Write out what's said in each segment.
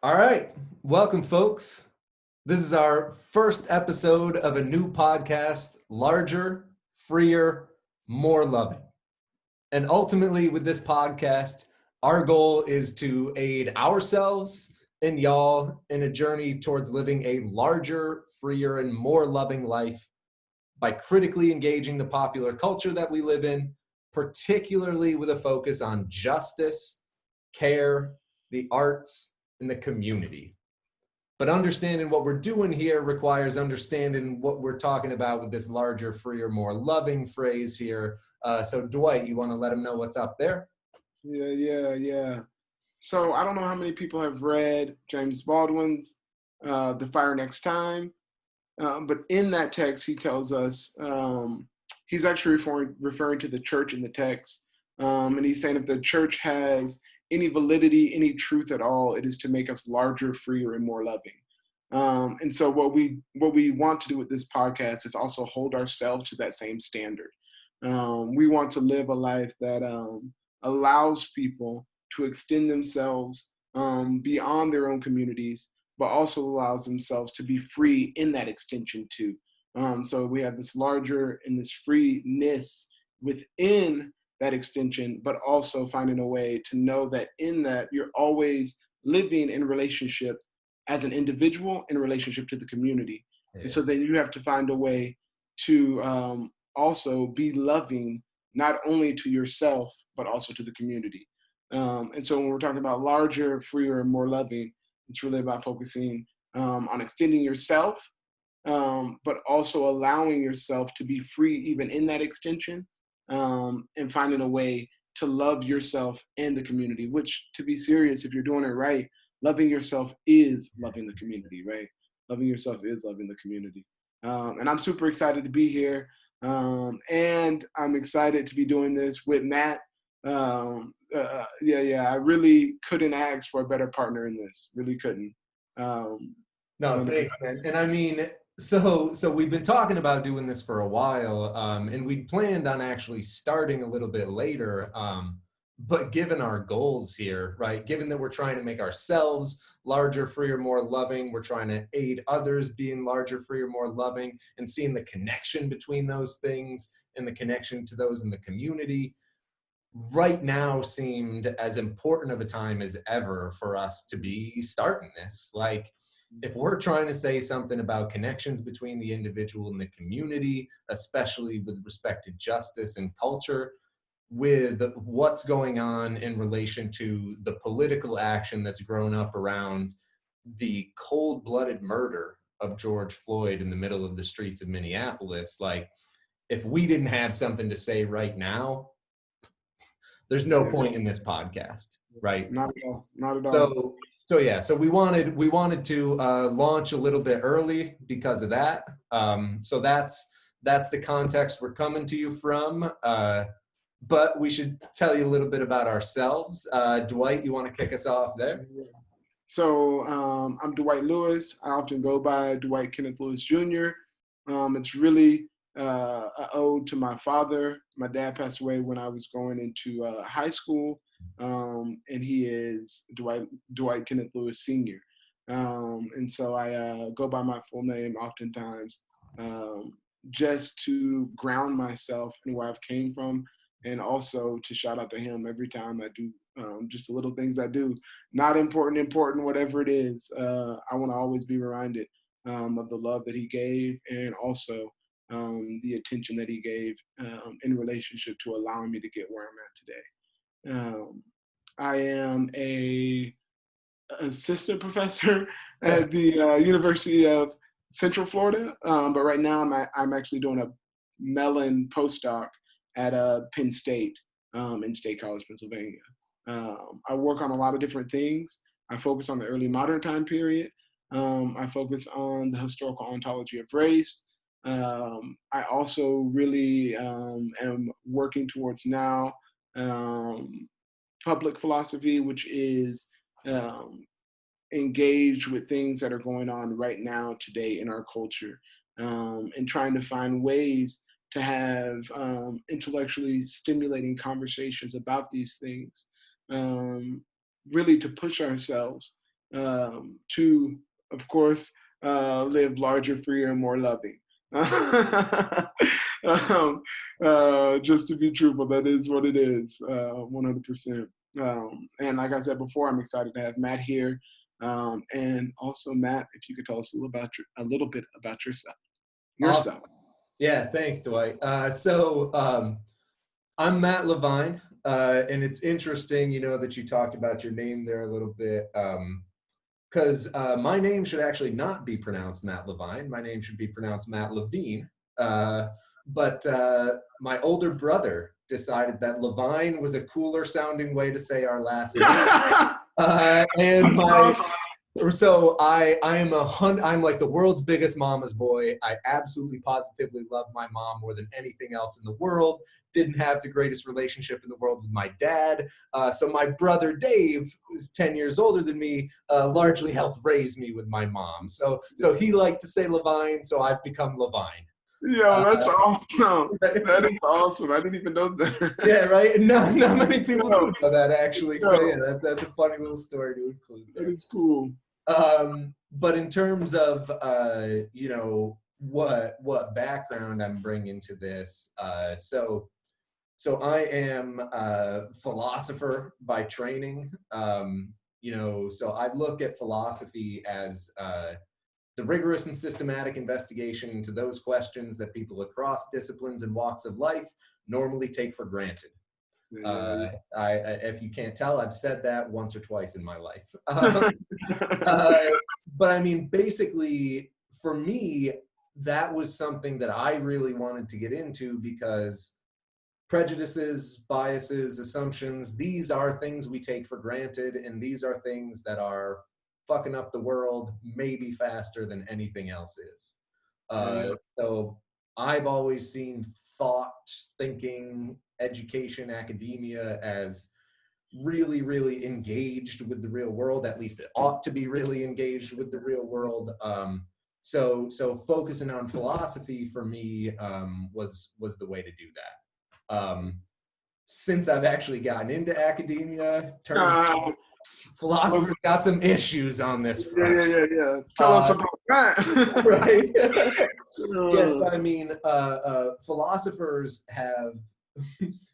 All right. Welcome, folks. This is our first episode of a new podcast, Larger, Freer, More Loving. And ultimately, with this podcast, our goal is to aid ourselves and y'all in a journey towards living a larger, freer, and more loving life by critically engaging the popular culture that we live in, particularly with a focus on justice, care, the arts, and the community. But understanding what we're doing here requires understanding what we're talking about with this larger, freer, more loving phrase here. So Dwight, you want to let them know what's up there? Yeah. So I don't know how many people have read James Baldwin's The Fire Next Time, but in that text, he tells us he's actually referring to the church in the text. And he's saying if the church has any validity, any truth at all, it is to make us larger, freer, and more loving. And so what we want to do with this podcast is also hold ourselves to that same standard. We want to live a life that allows people to extend themselves beyond their own communities, but also allows themselves to be free in that extension too. So we have this larger and this freeness within that extension, but also finding a way to know that in that you're always living in relationship as an individual in relationship to the community. Yeah. And so then you have to find a way to also be loving, not only to yourself, but also to the community. And so when we're talking about larger, freer, and more loving, it's really about focusing on extending yourself, but also allowing yourself to be free even in that extension, and finding a way to love yourself and the community, which, to be serious, if you're doing it right, loving yourself is loving the community, right? Loving yourself is loving the community. And I'm super excited to be here. And I'm excited to be doing this with Matt. I really couldn't ask for a better partner in this. Really couldn't. No, thanks, man. And I mean, so we've been talking about doing this for a while, and we planned on actually starting a little bit later. But given our goals here, right? Given that we're trying to make ourselves larger, freer, more loving, we're trying to aid others being larger, freer, more loving, and seeing the connection between those things and the connection to those in the community. Right now seemed as important of a time as ever for us to be starting this. Like, if we're trying to say something about connections between the individual and the community, especially with respect to justice and culture, with what's going on in relation to the political action that's grown up around the cold-blooded murder of George Floyd in the middle of the streets of Minneapolis, like, if we didn't have something to say right now, there's no point in this podcast, right? Not at all. Not at all. So we wanted to launch a little bit early because of that. So that's the context we're coming to you from. But we should tell you a little bit about ourselves. Dwight, you want to kick us off there? So I'm Dwight Lewis. I often go by Dwight Kenneth Lewis Jr. It's really an ode to my father. My dad passed away when I was going into high school, and he is Dwight Kenneth Lewis Sr. And so I go by my full name oftentimes, just to ground myself in where I've came from, and also to shout out to him every time I do just the little things I do. Not important, whatever it is. I want to always be reminded of the love that he gave, and also the attention that he gave in relationship to allowing me to get where I'm at today. I am a assistant professor at the University of Central Florida, but right now I'm actually doing a Mellon postdoc at Penn State in State College, Pennsylvania. I work on a lot of different things. I focus on the early modern time period. I focus on the historical ontology of race. I also really am working towards now public philosophy, which is um, engaged with things that are going on right now today in our culture, and trying to find ways to have intellectually stimulating conversations about these things, really to push ourselves to, of course, live larger, freer, and more loving. Just to be truthful, that is what it is, 100%. And like I said before, I'm excited to have Matt here. And also, Matt, if you could tell us a little bit about yourself. Awesome. Yeah, thanks, Dwight. I'm Matt Levine, and it's interesting, that you talked about your name there a little bit, because my name should actually not be pronounced Matt Levine. My name should be pronounced Matt Levine. But my older brother decided that Levine was a cooler sounding way to say our last name. So I'm like the world's biggest mama's boy. I absolutely positively love my mom more than anything else in the world. Didn't have the greatest relationship in the world with my dad. So my brother Dave, who's 10 years older than me, largely helped raise me with my mom. So he liked to say Levine, so I've become Levine. Yo, that's awesome. That is awesome. I didn't even know that. Yeah, right? Not many people do know that, actually. So yeah, that's a funny little story to include there. That is cool. But in terms of, what background I'm bringing to this, so I am a philosopher by training. So I look at philosophy as the rigorous and systematic investigation into those questions that people across disciplines and walks of life normally take for granted. If you can't tell, I've said that once or twice in my life. But I mean, basically, for me, that was something that I really wanted to get into because prejudices, biases, assumptions, these are things we take for granted, and these are things that are fucking up the world maybe faster than anything else is. So I've always seen thought, thinking, education, academia as really, really engaged with the real world. At least it ought to be really engaged with the real world. So focusing on philosophy for me was the way to do that. Since I've actually gotten into academia, philosophers got some issues on this front. Yeah. Tell us about that. Right. Yes, I mean, philosophers have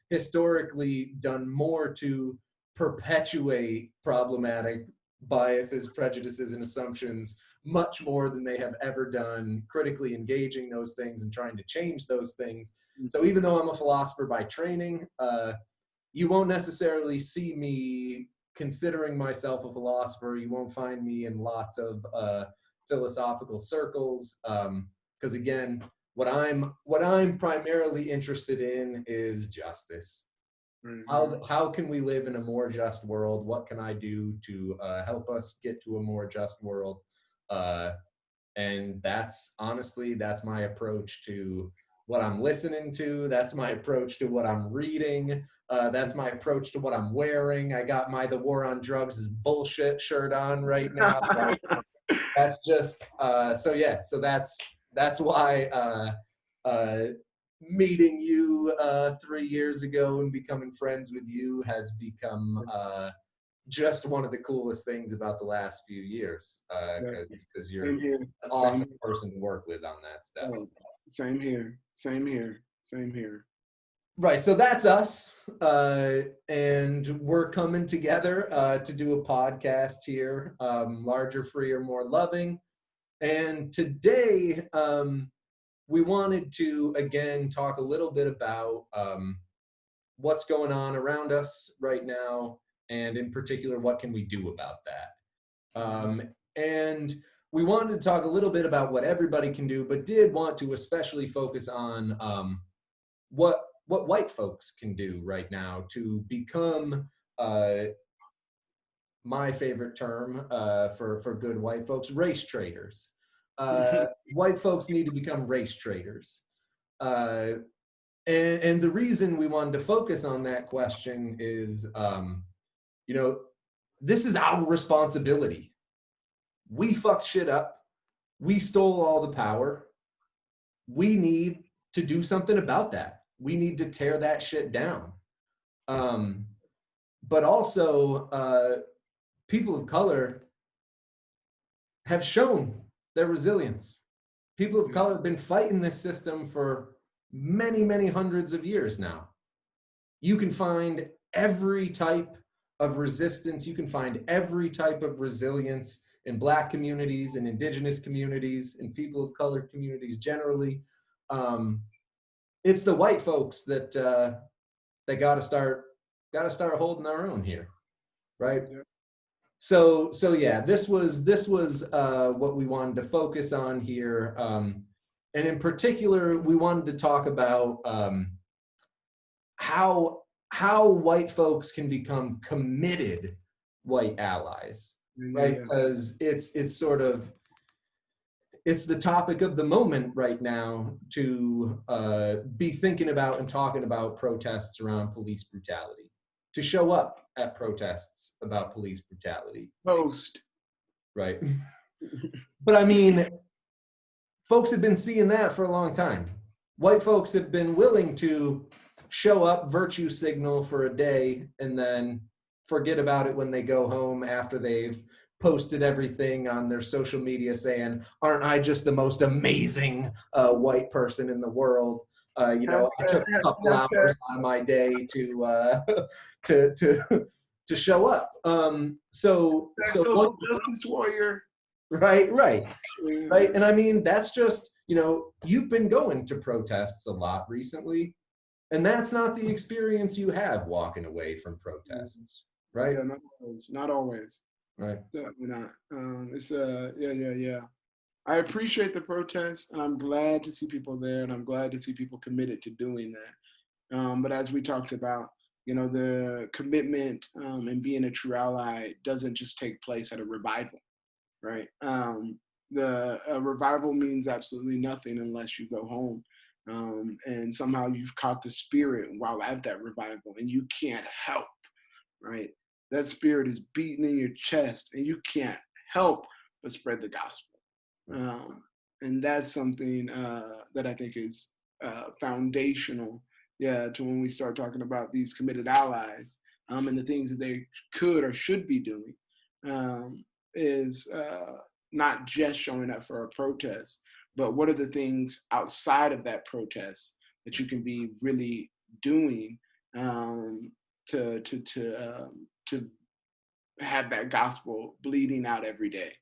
historically done more to perpetuate problematic biases, prejudices, and assumptions much more than they have ever done critically engaging those things and trying to change those things. So even though I'm a philosopher by training, you won't necessarily see me considering myself a philosopher. You won't find me in lots of philosophical circles, because again, what I'm primarily interested in is justice. How can we live in a more just world? What can I do to help us get to a more just world? And that's my approach to what I'm listening to. That's my approach to what I'm reading. That's my approach to what I'm wearing. I got my The War on Drugs is Bullshit shirt on right now. That's just, so that's why meeting you 3 years ago and becoming friends with you has become just one of the coolest things about the last few years, because you're an awesome person to work with on that stuff. Same here. Right, so that's us, and we're coming together to do a podcast here, Larger, Freer, More Loving. And today, we wanted to, again, talk a little bit about what's going on around us right now, and in particular, what can we do about that? And we wanted to talk a little bit about what everybody can do, but did want to especially focus on what white folks can do right now to become, my favorite term for good white folks, race traders. White folks need to become race traders. And the reason we wanted to focus on that question is, this is our responsibility. We fucked shit up. We stole all the power. We need to do something about that. We need to tear that shit down. But also, people of color have shown their resilience. People of color have been fighting this system for many, many hundreds of years now. You can find every type of resistance. You can find every type of resilience in Black communities and Indigenous communities and people of color communities generally. It's the white folks that got to start holding our own here, right? Yeah. So yeah, this was what we wanted to focus on here, and in particular, we wanted to talk about how white folks can become committed white allies, right? Because it's sort of, it's the topic of the moment right now to be thinking about and talking about protests around police brutality, to show up at protests about police brutality. Post. Right. But I mean, folks have been seeing that for a long time. White folks have been willing to show up, virtue signal for a day, and then forget about it when they go home after they've posted everything on their social media saying, aren't I just the most amazing white person in the world? I took a couple hours out of my day to show up. So social justice warrior. Right. And I mean, that's just, you've been going to protests a lot recently, and that's not the experience you have walking away from protests, right? Yeah, not always. Right. Definitely not. It's yeah. I appreciate the protests, and I'm glad to see people there, and I'm glad to see people committed to doing that. But as we talked about, the commitment and being a true ally doesn't just take place at a revival, right? The revival means absolutely nothing unless you go home, and somehow you've caught the spirit while at that revival, and you can't help, right? That spirit is beating in your chest, and you can't help but spread the gospel. And that's something that I think is foundational, to when we start talking about these committed allies, and the things that they could or should be doing, is not just showing up for a protest, but what are the things outside of that protest that you can be really doing to have that gospel bleeding out every day.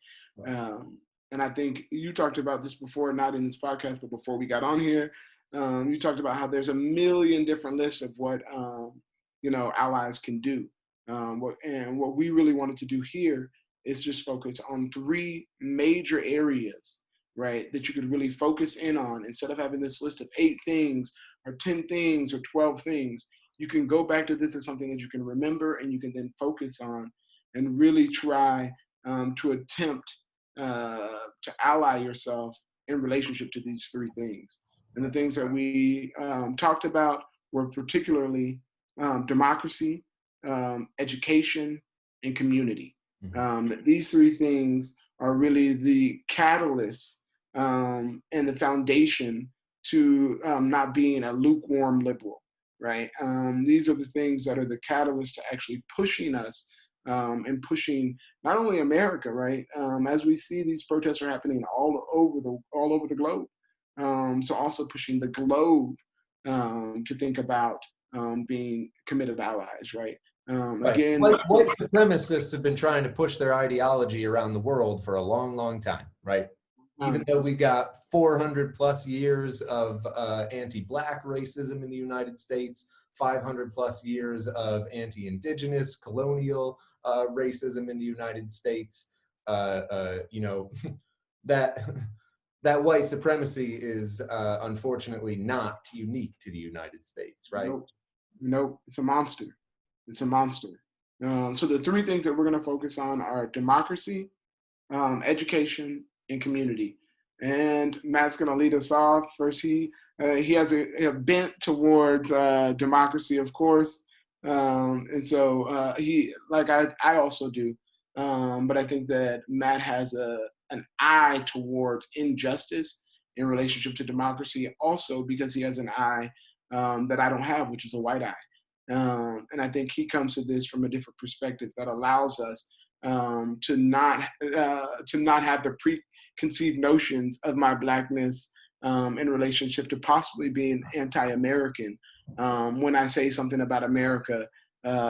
And I think you talked about this before, not in this podcast, but before we got on here, you talked about how there's a million different lists of what allies can do. What we really wanted to do here is just focus on 3 major areas, right, that you could really focus in on. Instead of having this list of 8 things or 10 things or 12 things, you can go back to this as something that you can remember and you can then focus on and really try to attempt to ally yourself in relationship to these 3 things. And the things that we talked about were particularly democracy, education, and community. These 3 things are really the catalyst and the foundation to not being a lukewarm liberal, right? These are the things that are the catalyst to actually pushing us and pushing not only America, right? As we see these protests are happening all over the globe. So also pushing the globe to think about being committed allies, right? Again, white supremacists have been trying to push their ideology around the world for a long, long time, right? Even though we've got 400 plus years of anti-Black racism in the United States, 500 plus years of anti-Indigenous colonial racism in the United States, that white supremacy is unfortunately not unique to the United States, right? Nope. It's a monster. It's a monster. So the 3 things that we're going to focus on are democracy, education, and community. And Matt's going to lead us off. First, he has a bent towards democracy, of course. And so he, like I also do. But I think that Matt has an eye towards injustice in relationship to democracy, also because he has an eye that I don't have, which is a white eye. And I think he comes to this from a different perspective that allows us to not have the preconceived notions of my blackness in relationship to possibly being anti-American. When I say something about America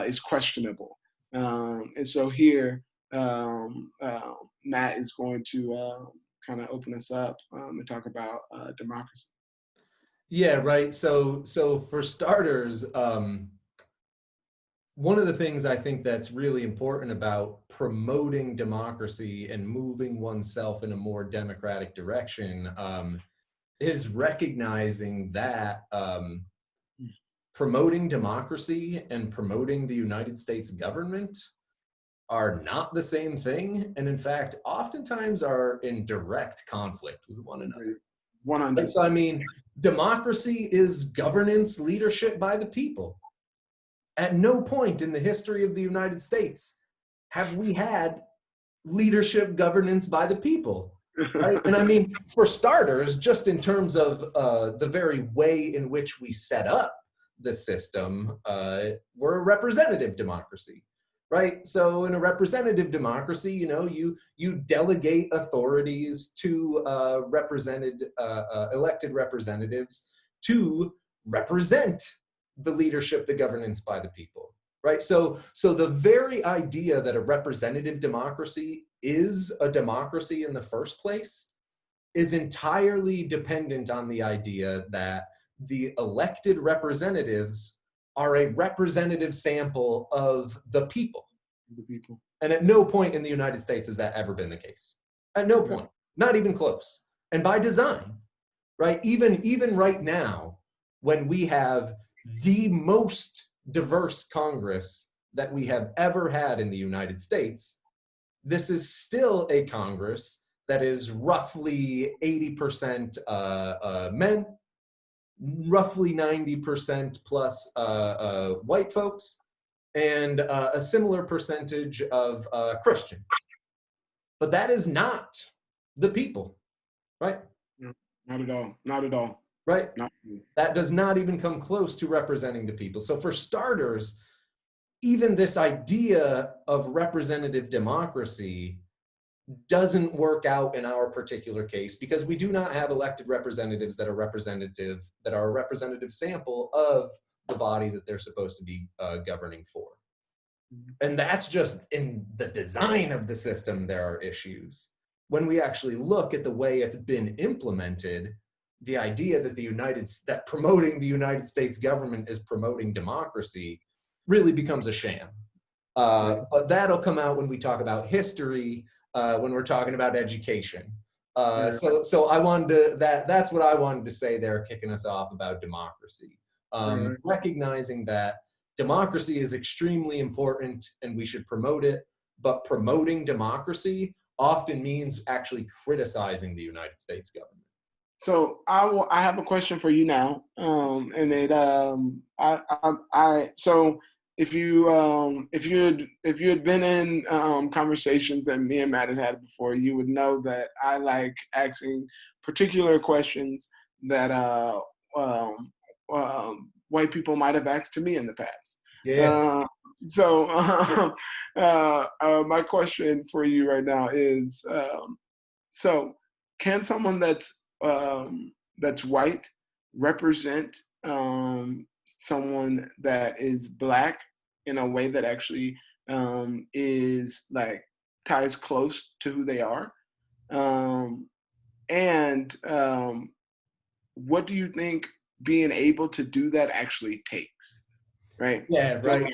is questionable, and so here Matt is going to kind of open us up and talk about democracy. Yeah, right. So for starters, one of the things I think that's really important about promoting democracy and moving oneself in a more democratic direction is recognizing that promoting democracy and promoting the United States government are not the same thing, and in fact, oftentimes are in direct conflict with one another. 100. So, I mean, democracy is governance, leadership by the people. At no point in the history of the United States have we had leadership governance by the people. Right? And I mean, for starters, just in terms of the very way in which we set up the system, we're a representative democracy, right? So in a representative democracy, you know, you delegate authorities to elected representatives to represent the leadership, the governance by the people, right? So the very idea that a representative democracy is a democracy in the first place is entirely dependent on the idea that the elected representatives are a representative sample of the people. The people. And at no point in the United States has that ever been the case. At no point, not even close. And by design, right? Even right now, when we have the most diverse Congress that we have ever had in the United States, this is still a Congress that is roughly 80% men, roughly 90% plus white folks, and a similar percentage of Christians. But that is not the people, right? No, not at all. Not at all. Right? Not That does not even come close to representing the people. So for starters, even this idea of representative democracy doesn't work out in our particular case because we do not have elected representatives that are a representative sample of the body that they're supposed to be governing for. And that's just in the design of the system, there are issues. When we actually look at the way it's been implemented, the idea that promoting the United States government is promoting democracy really becomes a sham. But that'll come out when we talk about history, when we're talking about education. So I wanted to, that's what I wanted to say there, kicking us off about democracy. Recognizing that democracy is extremely important and we should promote it, but promoting democracy often means actually criticizing the United States government. So I have a question for you now, and it so if you had been in conversations that me and Matt had before, you would know that I like asking particular questions that white people might have asked to me in the past. Yeah. So my question for you right now is, so can someone that's white represent someone that is black in a way that actually is like ties close to who they are? And what do you think being able to do that actually takes? Right? Yeah, right.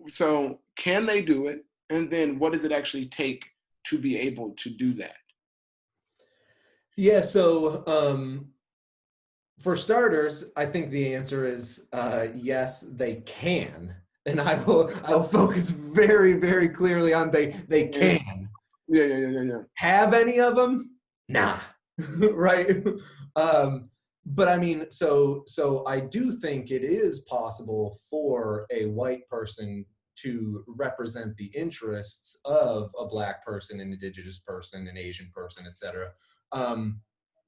So can they do it? And then what does it actually take to be able to do that? Yeah, so for starters, I think the answer is yes, they can. And I will focus very, very clearly on they can. Yeah. Have any of them? Nah. Right? But I mean, so I do think it is possible for a white person to represent the interests of a black person, an indigenous person, an Asian person, etc.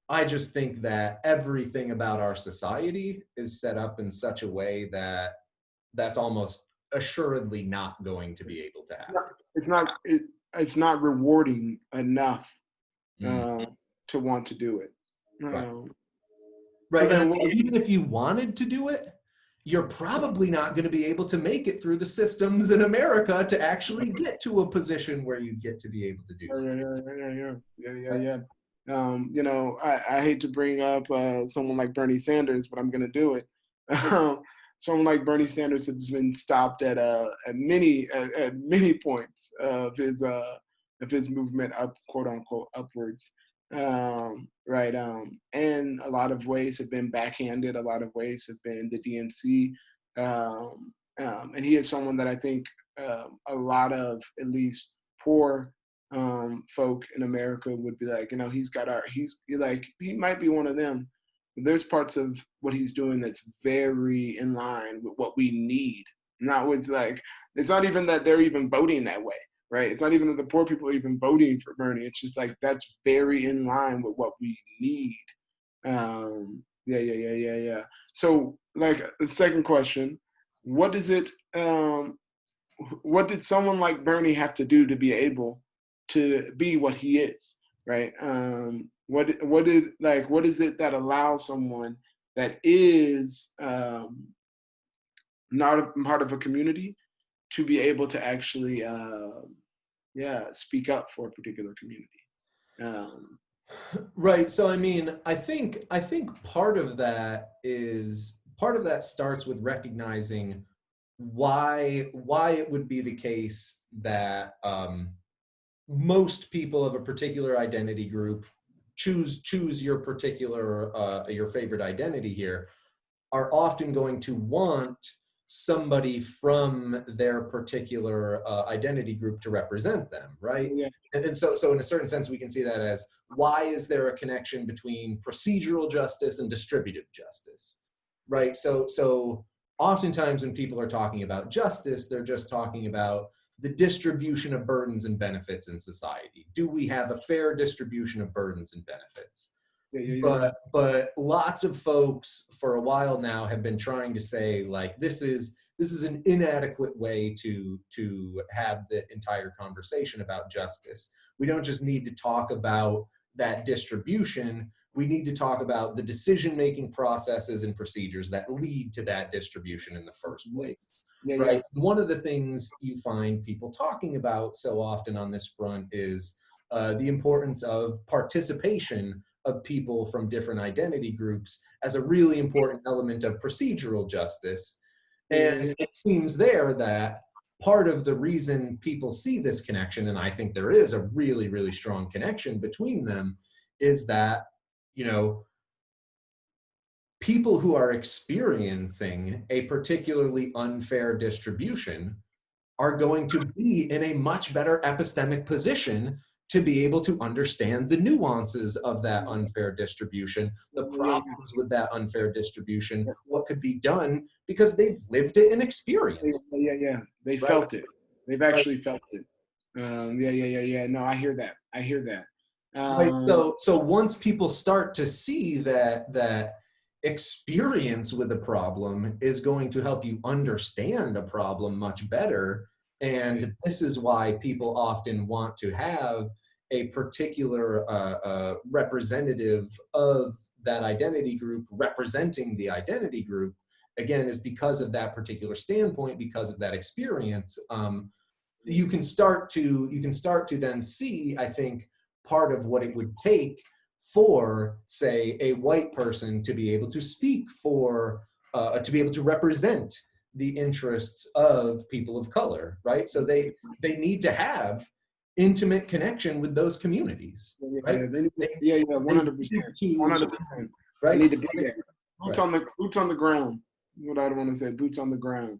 I just think that everything about our society is set up in such a way that that's almost assuredly not going to be able to happen. it's not rewarding enough Mm, uh, to want to do it. right. So Right. And I then mean, even if you wanted to do it, you're probably not going to be able to make it through the systems in America to actually get to a position where you get to be able to do so. yeah. You know, I hate to bring up someone like Bernie Sanders, but I'm going to do it. Someone like Bernie Sanders has been stopped at many points of his movement up, quote unquote, upwards. Right. And a lot of ways have been backhanded. A lot of ways have been the DNC. And he is someone that I think a lot of at least poor folk in America would be like, you know, he's like, he might be one of them. But there's parts of what he's doing that's very in line with what we need. Not with like, it's not even that they're even voting that way, right? It's not even that the poor people are even voting for Bernie. It's just like that's very in line with what we need. Yeah. So, like the second question, what is it? What did someone like Bernie have to do to be able to be what he is, right? What is it that allows someone that is not a part of a community to be able to actually speak up for a particular community? Um, Right. So I mean, I think part of that starts with recognizing why it would be the case that most people of a particular identity group choose your particular your favorite identity here are often going to want somebody from their particular identity group to represent them, right? yeah, And so in a certain sense, we can see that as why is there a connection between procedural justice and distributive justice, right? So oftentimes when people are talking about justice, they're just talking about the distribution of burdens and benefits in society. Do we have a fair distribution of burdens and benefits? But lots of folks for a while now have been trying to say like this is an inadequate way to have the entire conversation about justice. We don't just need to talk about that distribution. We need to talk about the decision-making processes and procedures that lead to that distribution in the first place. yeah. Right. One of the things you find people talking about so often on this front is the importance of participation of people from different identity groups as a really important element of procedural justice. And it seems there that part of the reason people see this connection, and I think there is a really, really strong connection between them, is that, you know, people who are experiencing a particularly unfair distribution are going to be in a much better epistemic position to be able to understand the nuances of that unfair distribution, the problems with that unfair distribution, what could be done because they've lived it and experienced. Yeah. They Right. felt it. They've Right. actually felt it. Yeah. No, I hear that. I hear that. Right. Um, So once people start to see that experience with a problem is going to help you understand a problem much better, and this is why people often want to have a particular representative of that identity group representing the identity group, again, is because of that particular standpoint, because of that experience. You can start to then see, I think, part of what it would take for, say, a white person to be able to speak for, to be able to represent the interests of people of color, right? So they need to have intimate connection with those communities, right? yeah, They 100%, need to, 100%. They right? need So to be there. right. Boots on the ground. What I want to say, boots on the ground.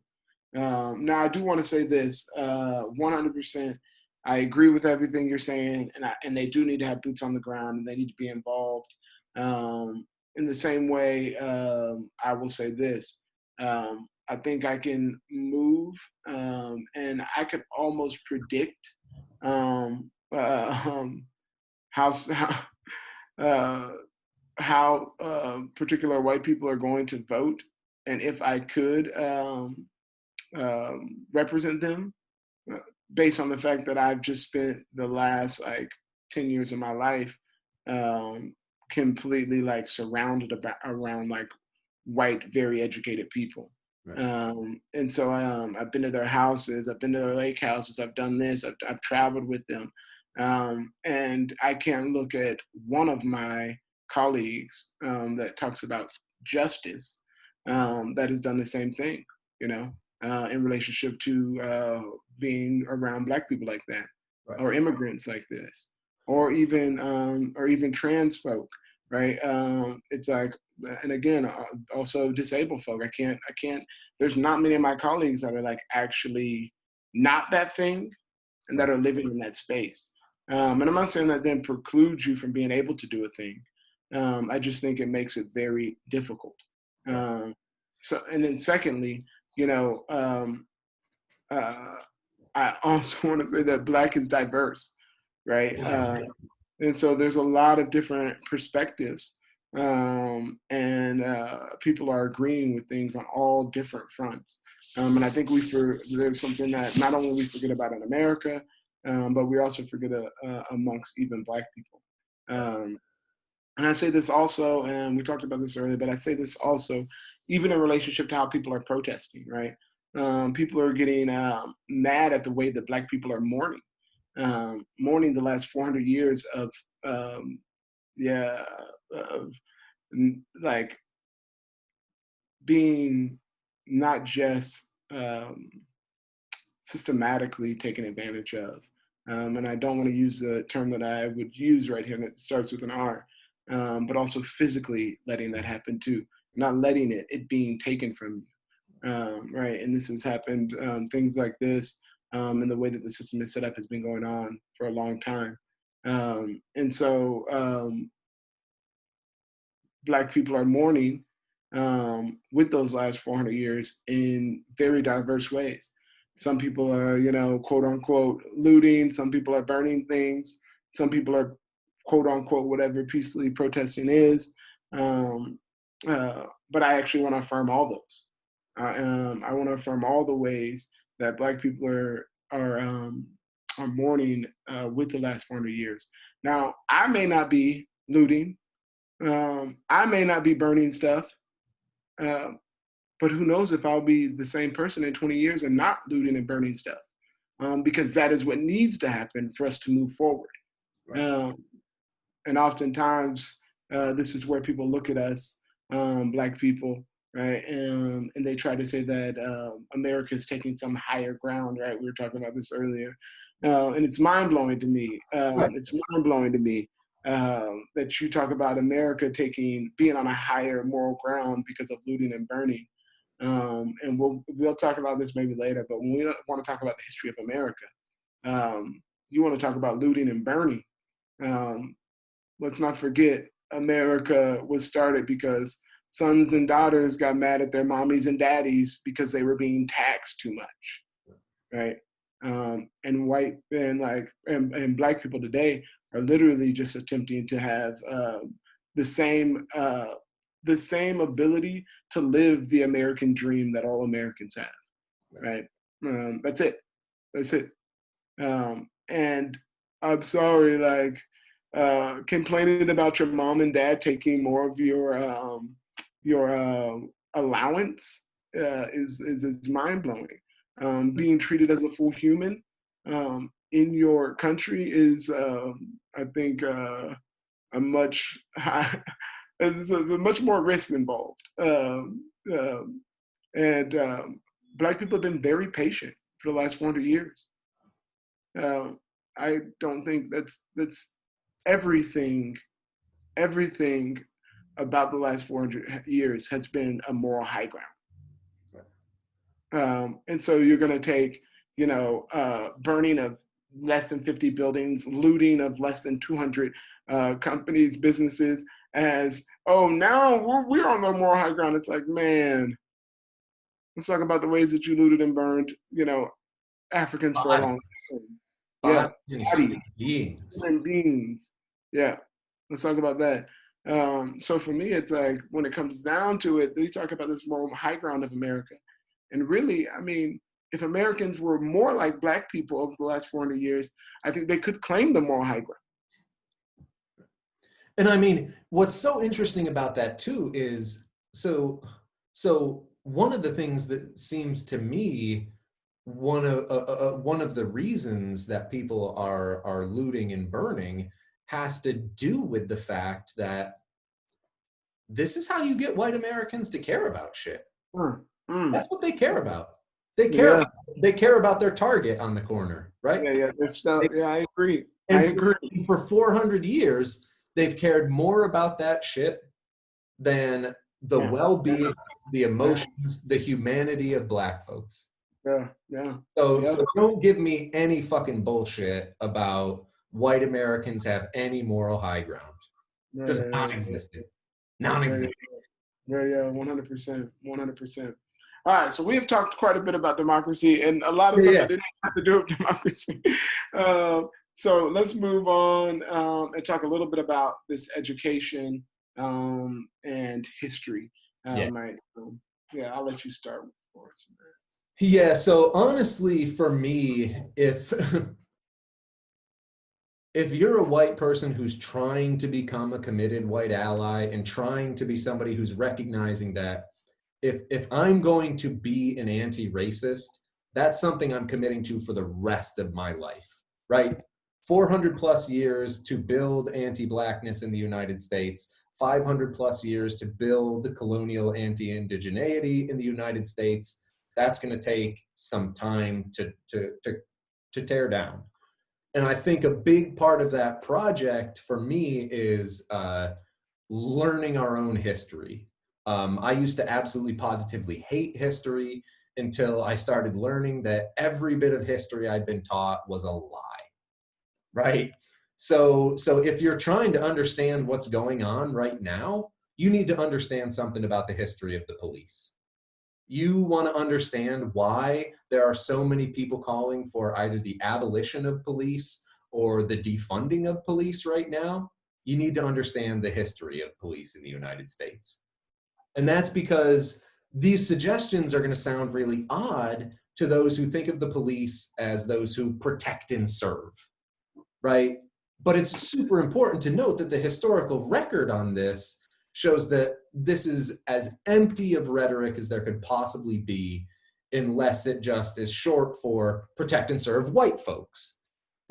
Now I do want to say this, 100%. I agree with everything you're saying, and they do need to have boots on the ground, and they need to be involved. In the same way, I will say this. I think I can move, and I could almost predict um, uh, um, how uh, particular white people are going to vote, and if I could represent them, based on the fact that I've just spent the last like 10 years of my life um, completely like surrounded around like white, very educated people. Right. And so I've been to their houses, I've been to their lake houses, I've done this, I've traveled with them. And I can't look at one of my colleagues that talks about justice that has done the same thing, you know, in relationship to being around Black people like that, Right. or immigrants like this, or even trans folk, right? It's like, and again, also disabled folk. I can't. There's not many of my colleagues that are like actually not that thing, and that Right. are living in that space. And I'm not saying that then precludes you from being able to do a thing. I just think it makes it very difficult. Right. Um, so, and then secondly, you know, uh, I also want to say that Black is diverse, right? Yeah. And so there's a lot of different perspectives, and people are agreeing with things on all different fronts. And I think there's something that not only we forget about in America, but we also forget amongst even Black people. Um, and I say this also, and we talked about this earlier, but I say this also, even in relationship to how people are protesting, right? People are getting mad at the way that Black people are mourning the last 400 years of, yeah, of like being not just systematically taken advantage of. And I don't want to use the term that I would use right here, and it starts with an R, but also physically letting that happen too, not letting it being taken from you, right? And this has happened, things like this, and the way that the system is set up has been going on for a long time. And so Black people are mourning with those last 400 years in very diverse ways. Some people are, you know, quote unquote, looting. Some people are burning things. Some people are, quote unquote, whatever peacefully protesting is. Um, but I actually want to affirm all those. I want to affirm all the ways that Black people are mourning with the last 400 years. Now, I may not be looting. I may not be burning stuff, uh, but who knows if I'll be the same person in 20 years and not looting and burning stuff, because that is what needs to happen for us to move forward. Right. Um, and oftentimes, this is where people look at us, Black people, right? And they try to say that America is taking some higher ground, right? We were talking about this earlier. And it's mind blowing to me. Right. It's mind blowing to me that you talk about America being on a higher moral ground because of looting and burning. And we'll talk about this maybe later, but when we want to talk about the history of America, you want to talk about looting and burning. Um, let's not forget America was started because sons and daughters got mad at their mommies and daddies because they were being taxed too much, right? And white and Black people today are literally just attempting to have the same the same ability to live the American dream that all Americans have, right? That's it. That's it. And I'm sorry, like complaining about your mom and dad taking more of your allowance is mind blowing. Being treated as a full human in your country is, I think, a much there's a much more risk involved. And Black people have been very patient for the last 400 years. Uh, I don't think that's everything. Everything about the last 400 years has been a moral high ground. And so you're going to take, you know, burning of less than 50 buildings, looting of less than 200 companies, businesses, as, oh, now we're on the moral high ground. It's like, man, let's talk about the ways that you looted and burned, you know, Africans for a Body, long time. Yeah, bodies and bodies, human beings. human beings. Yeah, let's talk about that. So for me, it's like when it comes down to it, we talk about this moral high ground of America. And really, I mean, if Americans were more like Black people over the last 400 years, I think they could claim the moral high ground. And I mean, what's so interesting about that too is, so one of the things that seems to me one of the reasons that people are looting and burning has to do with the fact that this is how you get white Americans to care about shit. That's what they care about. They care. Yeah. They care about their Target on the corner, right? Yeah. Yeah, I agree. And I agree. for 400 years, they've cared more about that shit than the well-being, the emotions, the humanity of Black folks. Yeah. So don't give me any fucking bullshit about white Americans have any moral high ground. Just non-existent. Non-existent. Yeah, 100%. 100%. All right, so we have talked quite a bit about democracy and a lot of stuff that didn't have to do with democracy. So let's move on and talk a little bit about this education and history. Right. Yeah, I'll let you start for us. Yeah, so honestly, for me, if you're a white person who's trying to become a committed white ally and trying to be somebody who's recognizing that if I'm going to be an anti-racist, that's something I'm committing to for the rest of my life, right? 400 plus years to build anti-Blackness in the United States, 500 plus years to build colonial anti-indigeneity in the United States. That's going to take some time to tear down. And I think a big part of that project for me is learning our own history. I used to absolutely positively hate history until I started learning that every bit of history I'd been taught was a lie, right? So if you're trying to understand what's going on right now, you need to understand something about the history of the police. You want to understand why there are so many people calling for either the abolition of police or the defunding of police right now. You need to understand the history of police in the United States. And that's because these suggestions are going to sound really odd to those who think of the police as those who protect and serve, right? But it's super important to note that the historical record on this shows that this is as empty of rhetoric as there could possibly be, unless it just is short for protect and serve white folks.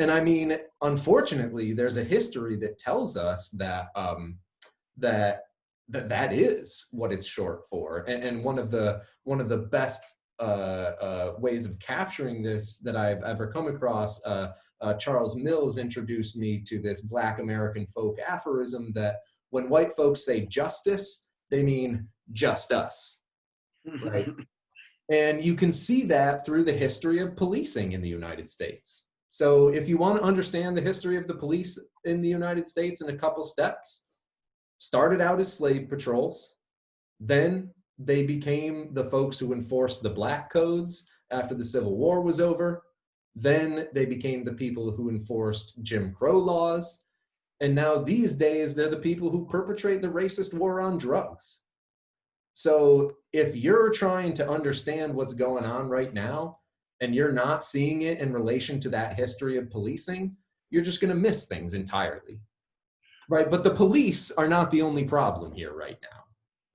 And I mean, unfortunately, there's a history that tells us that that is what it's short for. And one of the best ways of capturing this that I've ever come across, Charles Mills introduced me to this Black American folk aphorism that when white folks say justice, they mean just us, right? And you can see that through the history of policing in the United States. So if you want to understand the history of the police in the United States in a couple steps, started out as slave patrols, then they became the folks who enforced the Black codes after the Civil War was over. Then they became the people who enforced Jim Crow laws. And now these days, they're the people who perpetrate the racist war on drugs. So if you're trying to understand what's going on right now, and you're not seeing it in relation to that history of policing, you're just going to miss things entirely. Right? But the police are not the only problem here right now.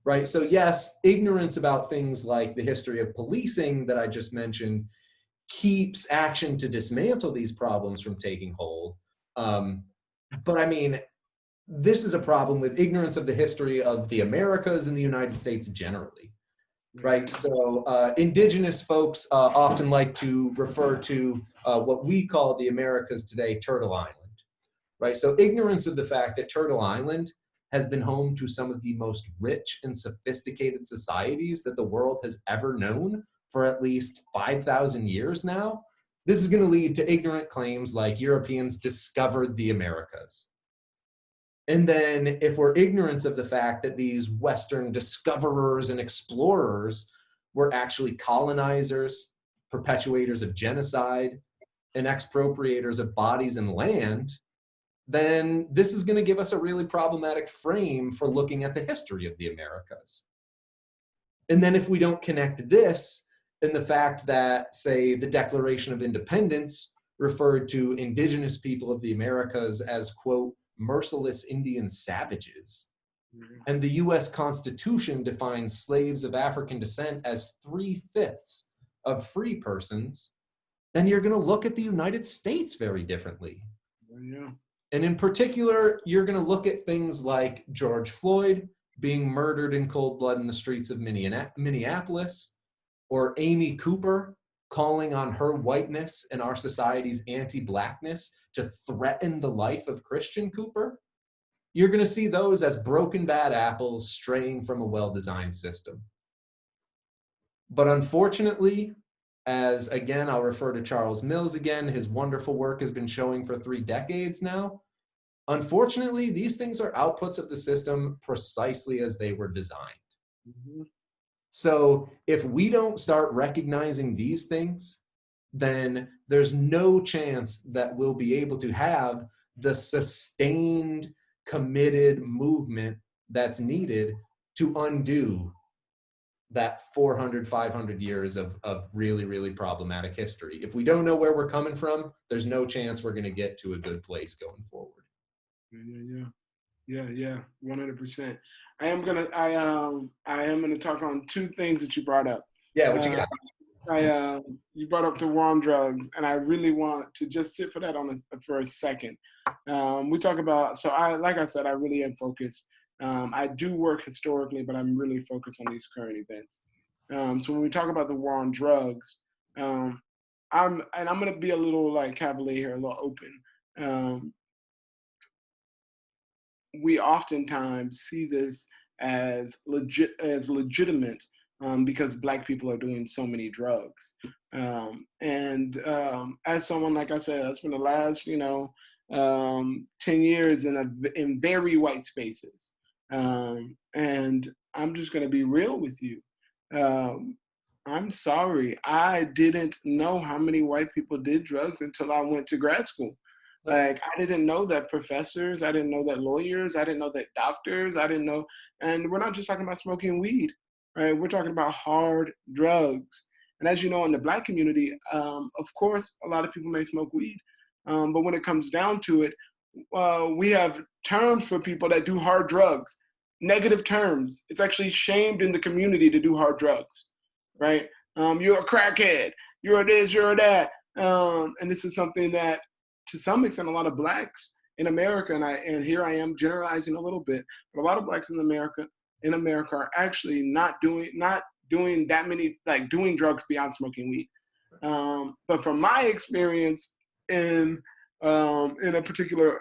Right? So yes, ignorance about things like the history of policing that I just mentioned keeps action to dismantle these problems from taking hold. But I mean, this is a problem with ignorance of the history of the Americas and the United States generally, right? So indigenous folks often like to refer to what we call the Americas today, Turtle Island, right? So ignorance of the fact that Turtle Island has been home to some of the most rich and sophisticated societies that the world has ever known for at least 5,000 years now. This is going to lead to ignorant claims like Europeans discovered the Americas. And then if we're ignorant of the fact that these Western discoverers and explorers were actually colonizers, perpetuators of genocide, and expropriators of bodies and land, then this is going to give us a really problematic frame for looking at the history of the Americas. And then if we don't connect this and the fact that, say, the Declaration of Independence referred to indigenous people of the Americas as, quote, merciless Indian savages. And the US Constitution defines slaves of African descent as 3/5 of free persons, then you're going to look at the United States very differently. Yeah. And in particular, you're going to look at things like George Floyd being murdered in cold blood in the streets of Minneapolis, or Amy Cooper calling on her whiteness and our society's anti-blackness to threaten the life of Christian Cooper. You're going to see those as broken bad apples straying from a well-designed system. But unfortunately, as again, I'll refer to Charles Mills again, his wonderful work has been showing for 3 decades now. Unfortunately, these things are outputs of the system precisely as they were designed. Mm-hmm. So if we don't start recognizing these things, then there's no chance that we'll be able to have the sustained, committed movement that's needed to undo that 400, 500 years of really, really problematic history. If we don't know where we're coming from, there's no chance we're going to get to a good place going forward. Yeah, 100%. I am gonna talk on 2 things that you brought up. Yeah, what you got? You brought up the war on drugs, and I really want to just sit for that for a second. We talk about, like I said, I really am focused. I do work historically, but I'm really focused on these current events. So when we talk about the war on drugs, I'm going to be a little like cavalier here, a little open. We oftentimes see this as legitimate because Black people are doing so many drugs. As someone, like I said, I spent the last 10 years in very white spaces. And I'm just going to be real with you. I'm sorry, I didn't know how many white people did drugs until I went to grad school. Like, I didn't know that professors, I didn't know that lawyers, I didn't know that doctors, I didn't know. And we're not just talking about smoking weed, right? We're talking about hard drugs. And as you know, in the Black community, of course, a lot of people may smoke weed. But when it comes down to it, we have terms for people that do hard drugs, negative terms. It's actually shamed in the community to do hard drugs, right? You're a crackhead, you're a this, you're a that. And this is something that, to some extent, a lot of Blacks in America, and here I am generalizing a little bit, but a lot of Blacks in America are actually not doing that many, like, doing drugs beyond smoking weed. But from my experience in a particular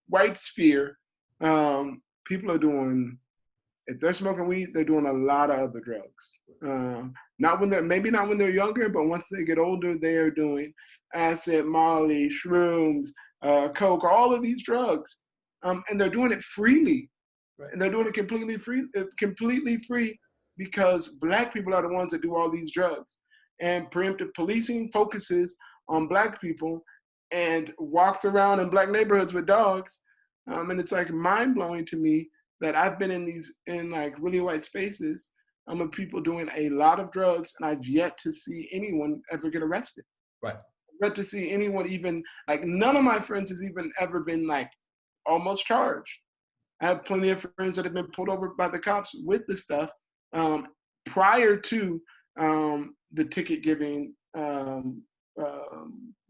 white sphere, people are doing, if they're smoking weed, they're doing a lot of other drugs. Maybe not when they're younger, but once they get older, they are doing acid, Molly, shrooms, coke, all of these drugs, and they're doing it freely, right? And they're doing it completely free, because Black people are the ones that do all these drugs. And preemptive policing focuses on Black people and walks around in Black neighborhoods with dogs, and it's like mind blowing to me that I've been in like really white spaces of people doing a lot of drugs, and I've yet to see anyone ever get arrested. Right. I've yet to see anyone even, like, none of my friends has even ever been like almost charged. I have plenty of friends that have been pulled over by the cops with the stuff prior to the ticket giving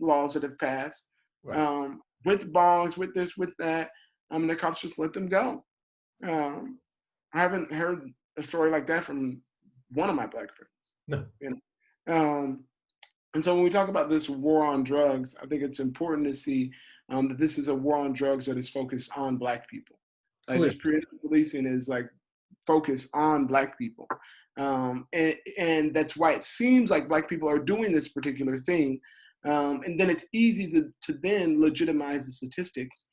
laws that have passed, right. With bongs, with this, with that, the cops just let them go. I haven't heard a story like that from one of my Black friends. No. And so when we talk about this war on drugs, I think it's important to see that this is a war on drugs that is focused on Black people. Like, this preemptive policing is like focused on Black people. And that's why it seems like Black people are doing this particular thing. And then it's easy to then legitimize the statistics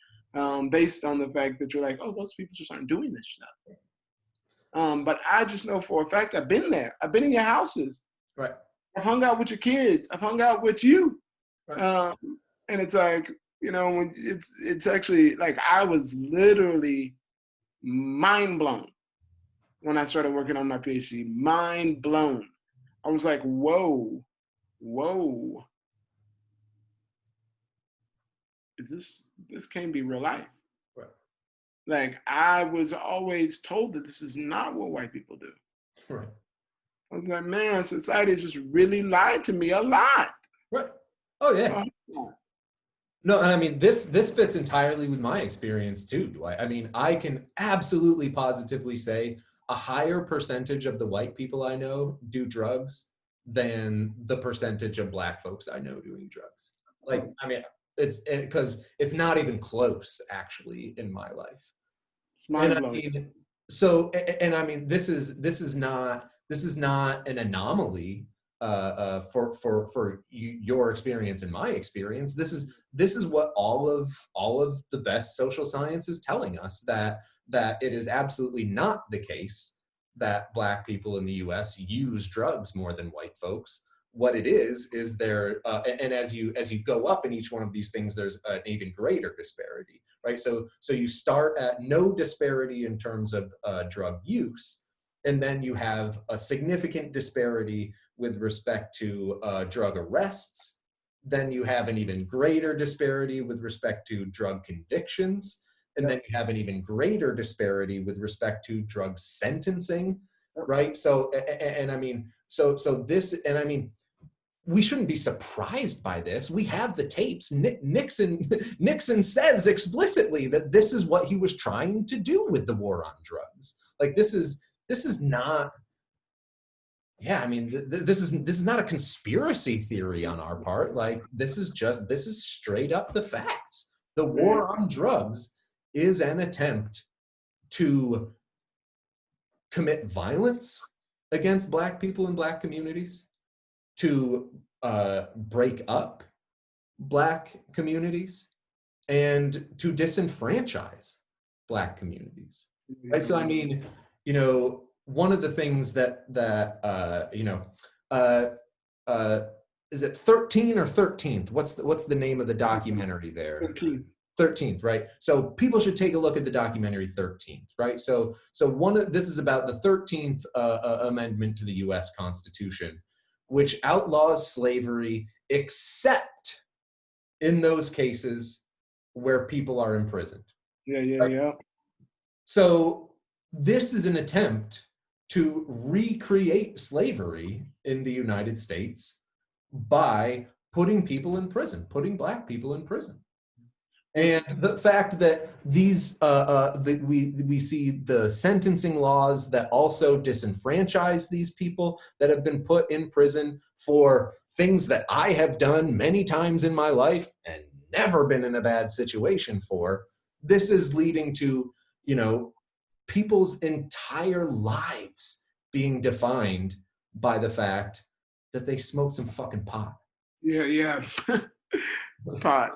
based on the fact that you're like, oh, those people just aren't doing this stuff. But I just know for a fact, I've been there. I've been in your houses. Right. I've hung out with your kids. I've hung out with you. Right. And it's like, when it's actually like, I was literally mind blown when I started working on my PhD. Mind blown I was like, whoa, whoa, this can't be real life. Right. Like, I was always told that this is not what white people do. Right. I was like, man, society has just really lied to me a lot. Right. Oh yeah. A lot. No, and I mean this fits entirely with my experience too, Dwight. I mean, I can absolutely positively say a higher percentage of the white people I know do drugs than the percentage of black folks I know doing drugs. Like, I mean, it's because it's not even close actually in my life. It's And mind I blowing. mean, so and I mean, this is not an anomaly for your experience and my experience. This is what all of the best social science is telling us, that it is absolutely not the case that black people in the U.S. use drugs more than white folks. What it is there, and as you go up in each one of these things, there's an even greater disparity, right? So you start at no disparity in terms of drug use, and then you have a significant disparity with respect to drug arrests. Then you have an even greater disparity with respect to drug convictions, and then you have an even greater disparity with respect to drug sentencing, right? So and I mean, so this, and I mean, we shouldn't be surprised by this. We have the tapes. Nixon says explicitly that this is what he was trying to do with the war on drugs. Like, this is not. Yeah, I mean, this is not a conspiracy theory on our part. Like, this is straight up the facts. The war on drugs is an attempt to commit violence against black people and black communities, to break up black communities, and to disenfranchise black communities. Right. So I mean, one of the things that uh, uh, is it 13 or 13th? What's the name of the documentary there? 13th, right? So people should take a look at the documentary 13th, right? So this is about the 13th amendment to the U.S. Constitution, which outlaws slavery except in those cases where people are imprisoned. Yeah. So this is an attempt to recreate slavery in the United States by putting people in prison, putting black people in prison. And the fact that we see the sentencing laws that also disenfranchise these people that have been put in prison for things that I have done many times in my life and never been in a bad situation for, this is leading to, people's entire lives being defined by the fact that they smoke some fucking pot. Yeah. Pot.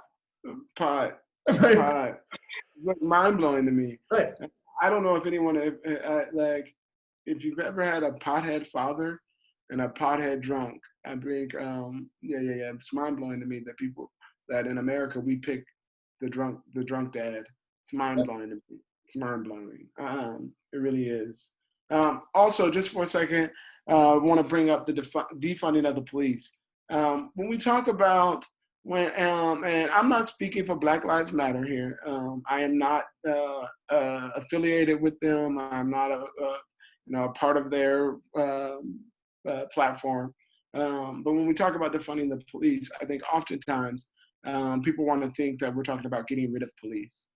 Right. It's like mind blowing to me. Right. I don't know if anyone, if you've ever had a pothead father and a pothead drunk. I think, yeah. It's mind blowing to me that in America we pick the drunk dad. It's mind blowing to me. It's mind blowing. It really is. Also, just for a second, I want to bring up the defunding of the police. When we talk about and I'm not speaking for Black Lives Matter here. I am not affiliated with them. I'm not a part of their platform. But when we talk about defunding the police, I think oftentimes people want to think that we're talking about getting rid of police.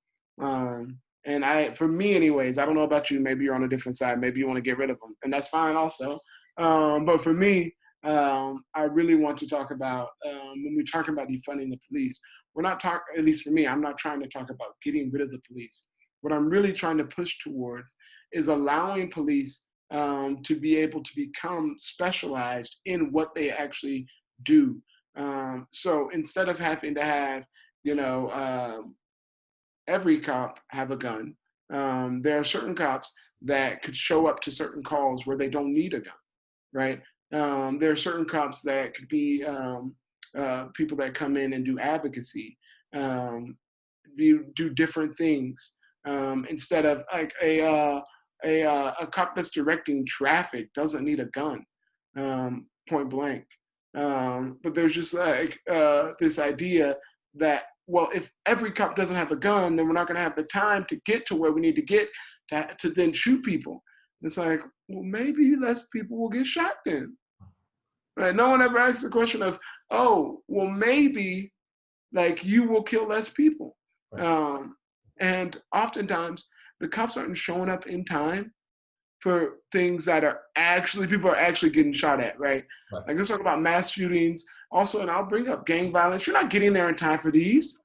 And for me anyways, I don't know about you, maybe you're on a different side, maybe you want to get rid of them, and that's fine also. But for me, I really want to talk about, when we're talking about defunding the police, we're not talking, at least for me, I'm not trying to talk about getting rid of the police. What I'm really trying to push towards is allowing police to be able to become specialized in what they actually do. So instead of having to have, every cop have a gun, there are certain cops that could show up to certain calls where they don't need a gun, right? There are certain cops that could be people that come in and do advocacy, do different things, instead of like a cop that's directing traffic doesn't need a gun. point blank. But there's just like this idea that, well, if every cop doesn't have a gun, then we're not going to have the time to get to where we need to get to then shoot people. It's like, well, maybe less people will get shot then. Right? No one ever asks the question of, oh, well, maybe like you will kill less people. Right. And oftentimes the cops aren't showing up in time for things that are actually, people are actually getting shot at, right? Right. Like let's talk about mass shootings. Also, and I'll bring up gang violence. You're not getting there in time for these.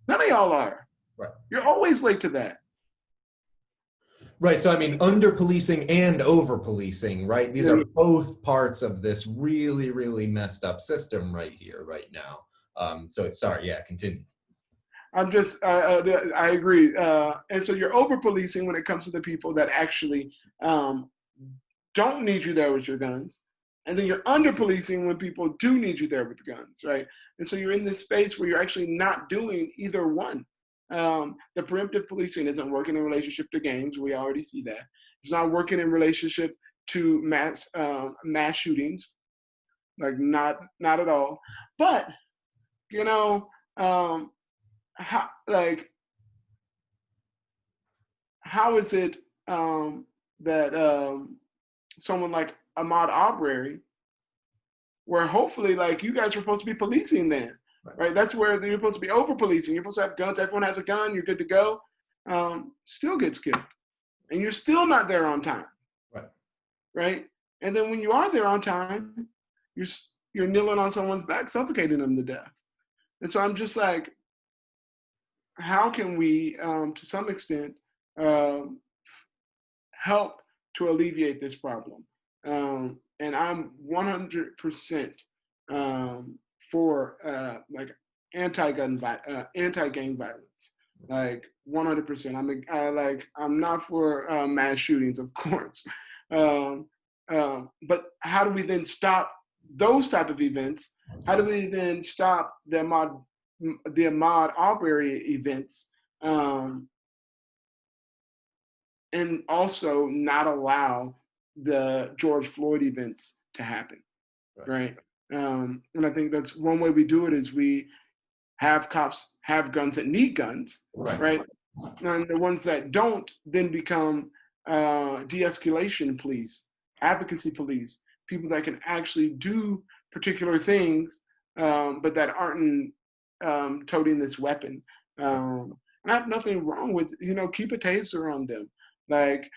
None of y'all are. Right. You're always late to that. Right. So, I mean, under policing and over policing, right? These are both parts of this really, really messed up system right here, right now. So, sorry, yeah, continue. I agree. And so you're over policing when it comes to the people that actually don't need you there with your guns. And then you're under policing when people do need you there with guns, right? And so you're in this space where you're actually not doing either one. The preemptive policing isn't working in relationship to gangs. We already see that. It's not working in relationship to mass shootings, like not at all. But you know, how is it that someone like Ahmaud Arbery, where hopefully like you guys are supposed to be policing then, right? That's where you're supposed to be over policing. You're supposed to have guns. Everyone has a gun. You're good to go. Still gets killed, and you're still not there on time, right? And then when you are there on time, you're kneeling on someone's back, suffocating them to death. And so I'm just like, how can we, to some extent, help to alleviate this problem? And I'm 100% for like anti-gang violence, like 100%. I'm not for mass shootings, of course, but how do we then stop those type of events? How do we then stop the Ahmaud Arbery events, and also not allow the George Floyd events to happen, right? And I think that's one way we do it is we have cops have guns that need guns, right? And the ones that don't then become de-escalation police, advocacy police, people that can actually do particular things, but that aren't toting this weapon. And I have nothing wrong with, keep a taser on them. Like,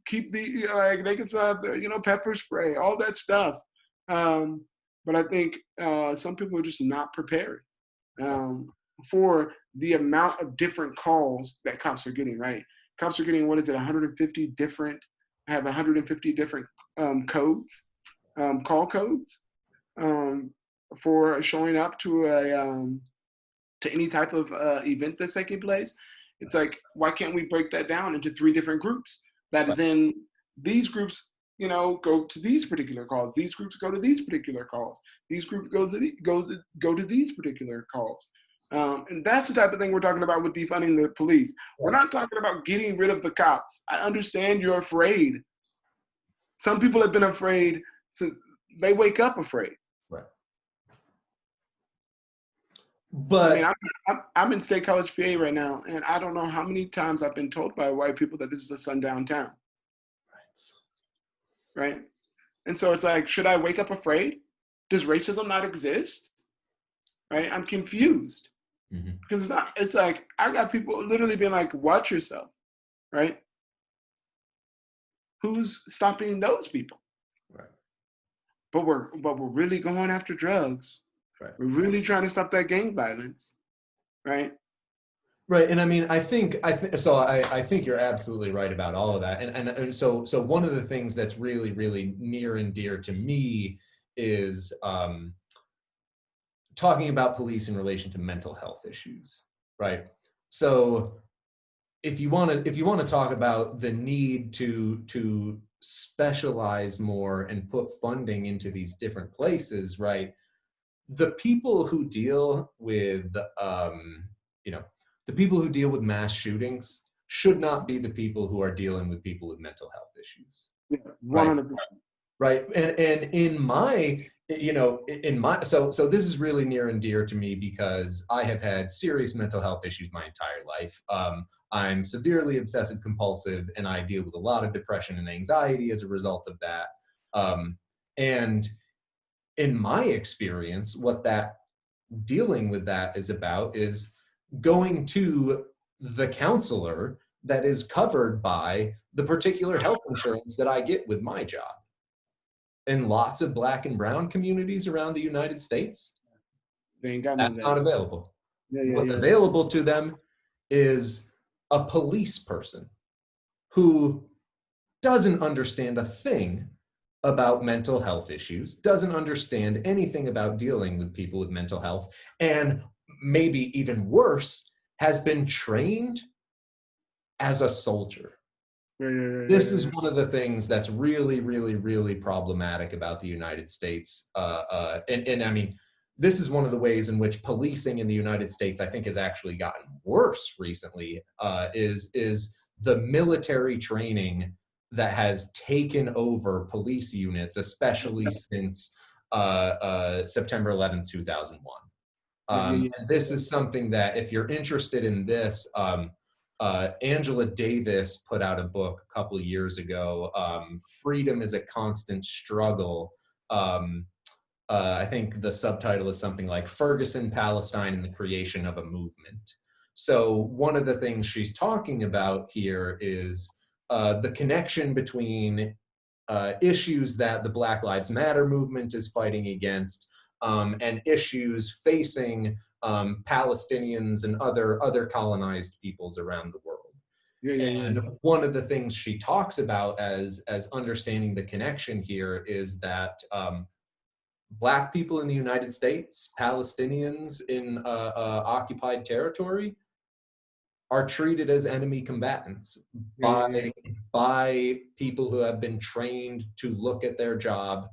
keep they can have the, pepper spray, all that stuff. But I think some people are just not prepared for the amount of different calls that cops are getting, right? Cops are getting, 150 different codes, call codes, for showing up to any type of event that's taking place. It's like, why can't we break that down into 3 different groups that then these groups, go to these particular calls. These groups go to these particular calls. These groups go to these particular calls. And that's the type of thing we're talking about with defunding the police. We're not talking about getting rid of the cops. I understand you're afraid. Some people have been afraid since they wake up afraid. Right. But I mean, I'm in State College, PA right now, and I don't know how many times I've been told by white people that this is a sundown town. Right? And so it's like, should I wake up afraid? Does racism not exist? Right? I'm confused. Mm-hmm. Because it's like, I got people literally being like, watch yourself. Right? Who's stopping those people? Right. But we're really going after drugs. Right. We're really trying to stop that gang violence. Right? Right, and I mean, I think you're absolutely right about all of that, and so one of the things that's really, really near and dear to me is talking about police in relation to mental health issues, right? So if you want to talk about the need to specialize more and put funding into these different places, right? The people who deal with the people who deal with mass shootings should not be the people who are dealing with people with mental health issues. Yeah, 100%. Right. And in my, in my, so this is really near and dear to me because I have had serious mental health issues my entire life. I'm severely obsessive compulsive, and I deal with a lot of depression and anxiety as a result of that. And in my experience, what that dealing with that is about is going to the counselor that is covered by the particular health insurance that I get with my job. In lots of Black and brown communities around the United States, They ain't got none of that's that. not available. Yeah, yeah, What's yeah. available to them is a police person who doesn't understand a thing about mental health issues, doesn't understand anything about dealing with people with mental health, and maybe even worse, has been trained as a soldier. Yeah, yeah, This yeah, is yeah, one of the things that's really, really, really problematic about the United States. And I mean, this is one of the ways in which policing in the United States, I think, has actually gotten worse recently, is the military training that has taken over police units, especially since September 11th, 2001. yeah, yeah, yeah, And this is something that, if you're interested in this, Angela Davis put out a book a couple of years ago, Freedom is a Constant Struggle. I think the subtitle is something like Ferguson, Palestine, and the Creation of a Movement. So one of the things she's talking about here is the connection between issues that the Black Lives Matter movement is fighting against, and issues facing Palestinians and other colonized peoples around the world. yeah, yeah, yeah, And yeah. one of the things she talks about as understanding the connection here is that Black people in the United States, Palestinians in occupied territory, are treated as enemy combatants Yeah, by yeah, people who have been trained to look at their job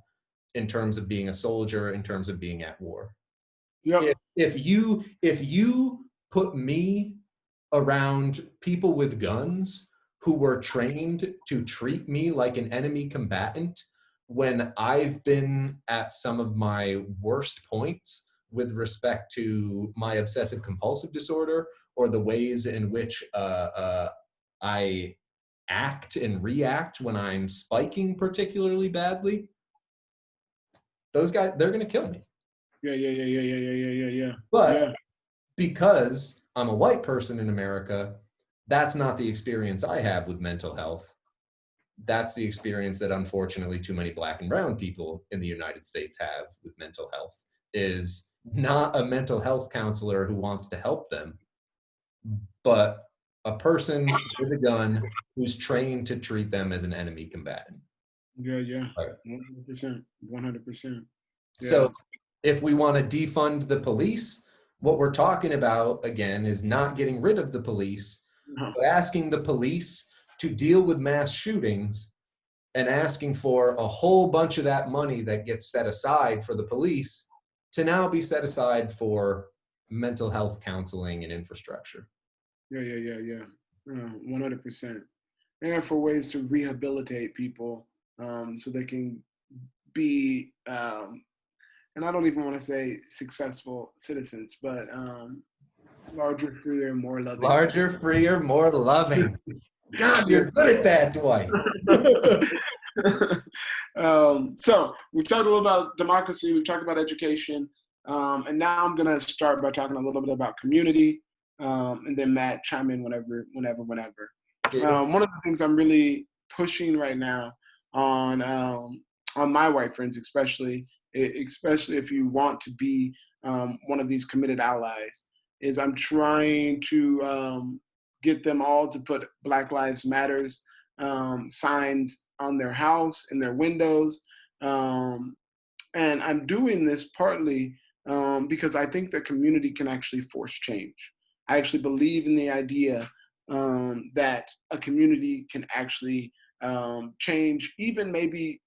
in terms of being a soldier, in terms of being at war. yeah. If you put me around people with guns who were trained to treat me like an enemy combatant when I've been at some of my worst points with respect to my obsessive compulsive disorder, or the ways in which I act and react when I'm spiking particularly badly, those guys, they're going to kill me. Yeah, yeah, yeah, yeah, yeah, yeah, yeah, yeah, yeah. But Yeah, because I'm a white person in America, that's not the experience I have with mental health. That's the experience that unfortunately too many Black and brown people in the United States have with mental health, is not a mental health counselor who wants to help them, but a person with a gun who's trained to treat them as an enemy combatant. yeah, yeah. Right. 100%. 100%. Yeah. So if we want to defund the police, what we're talking about, again, is not getting rid of the police, No. but asking the police to deal with mass shootings, and asking for a whole bunch of that money that gets set aside for the police to now be set aside for mental health counseling and infrastructure. Yeah, yeah, yeah, yeah. 100%. And for ways to rehabilitate people, so they can be, and I don't even want to say successful citizens, but larger, freer, more loving Larger, citizens. freer, more loving. God, Yeah. you're good at that, Dwight. So we've talked a little about democracy, we've talked about education, and now I'm gonna start by talking a little bit about community, and then Matt chime in whenever. One of the things I'm really pushing right now on my white friends, especially if you want to be one of these committed allies, is I'm trying to get them all to put Black Lives Matters signs on their house, in their windows. And I'm doing this partly because I think the community can actually force change. I actually believe in the idea that a community can actually change, even maybe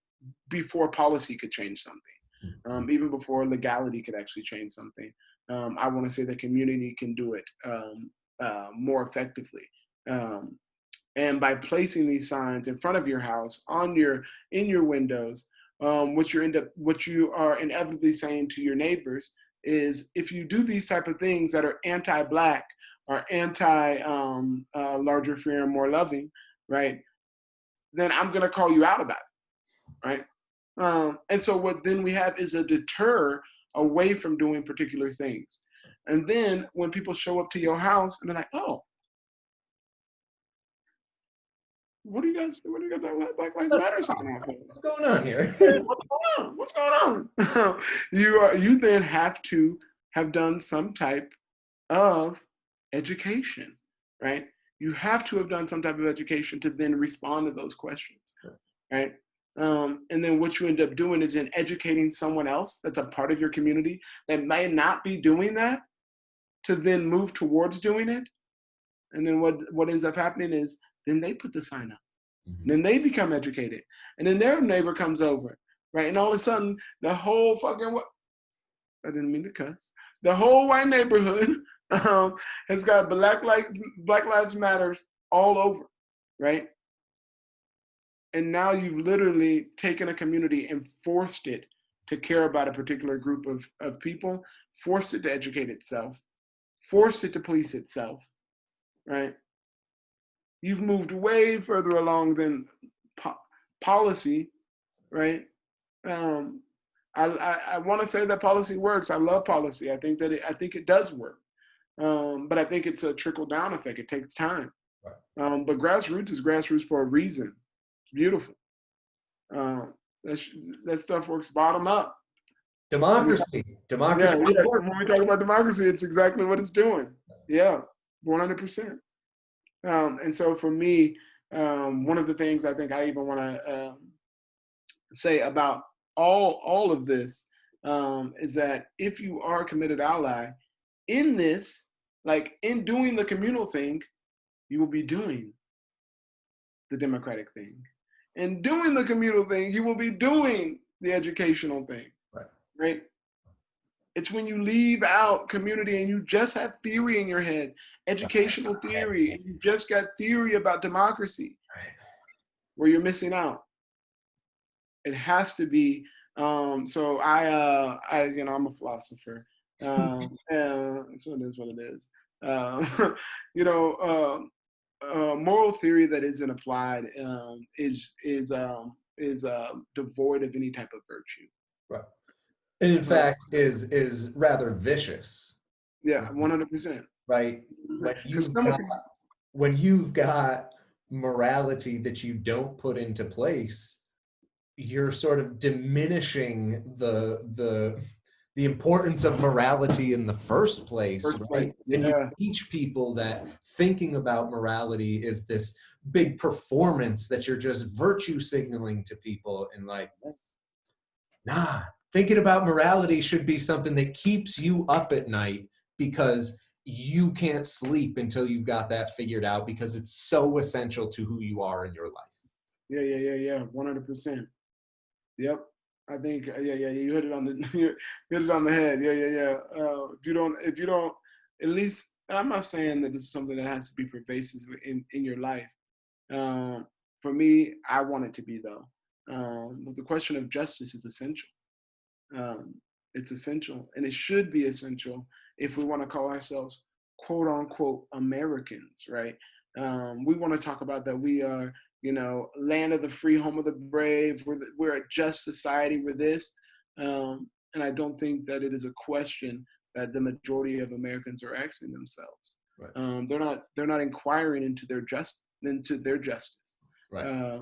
before policy could change something, even before legality could actually change something. I want to say the community can do it more effectively. And by placing these signs in front of your house, in your windows, what you are inevitably saying to your neighbors is, if you do these type of things that are anti-Black or larger, freer, and more loving, right, then I'm going to call you out about it, right? And so what then we have is a deter away from doing particular things. And then when people show up to your house and they're like, oh, what do you got that Black Lives Matter sign on? What's going on here? What's going on? You then have to have done some type of education, right? You have to have done some type of education to then respond to those questions, right? And then what you end up doing is in educating someone else that's a part of your community that may not be doing that, to then move towards doing it. And then what ends up happening is then they put the sign up. And then they become educated. And then their neighbor comes over, right? And all of a sudden, the whole fucking, I didn't mean to cuss, the whole white neighborhood has got Black Lives Matters all over, right? And now you've literally taken a community and forced it to care about a particular group of people, forced it to educate itself, forced it to police itself, right? You've moved way further along than policy, right? I want to say that policy works. I love policy. I think it does work, but I think it's a trickle down effect. It takes time, but grassroots is grassroots for a reason. It's beautiful. That stuff works bottom up. Democracy. Yeah. When we talk about democracy, it's exactly what it's doing. Yeah, 100%. And so for me, one of the things I think I even want to say about all of this is that if you are a committed ally in this, like in doing the communal thing, you will be doing the democratic thing. And doing the communal thing, you will be doing the educational thing, right? It's when you leave out community and you just have theory in your head, educational theory, and you just got theory about democracy, where you're missing out. It has to be. So I'm a philosopher, so it is what it is. Moral theory that isn't applied is devoid of any type of virtue. Right. In fact, is rather vicious. Yeah, 100%. Right. When you've got morality that you don't put into place, you're sort of diminishing the importance of morality in the first place, right? Yeah. And you teach people that thinking about morality is this big performance that you're just virtue signaling to people, and like, nah, thinking about morality should be something that keeps you up at night, because you can't sleep until you've got that figured out, because it's so essential to who you are in your life. Yeah, 100%. Yep. I think you hit it on the head. If you don't, at least, I'm not saying that this is something that has to be pervasive in your life. For me, I want it to be, though. But the question of justice is essential. It's essential, and it should be essential if we want to call ourselves quote unquote Americans, right? We want to talk about that we are, land of the free, home of the brave. We're a just society. We're this, and I don't think that it is a question that the majority of Americans are asking themselves. Right. They're not inquiring into their justice. Right.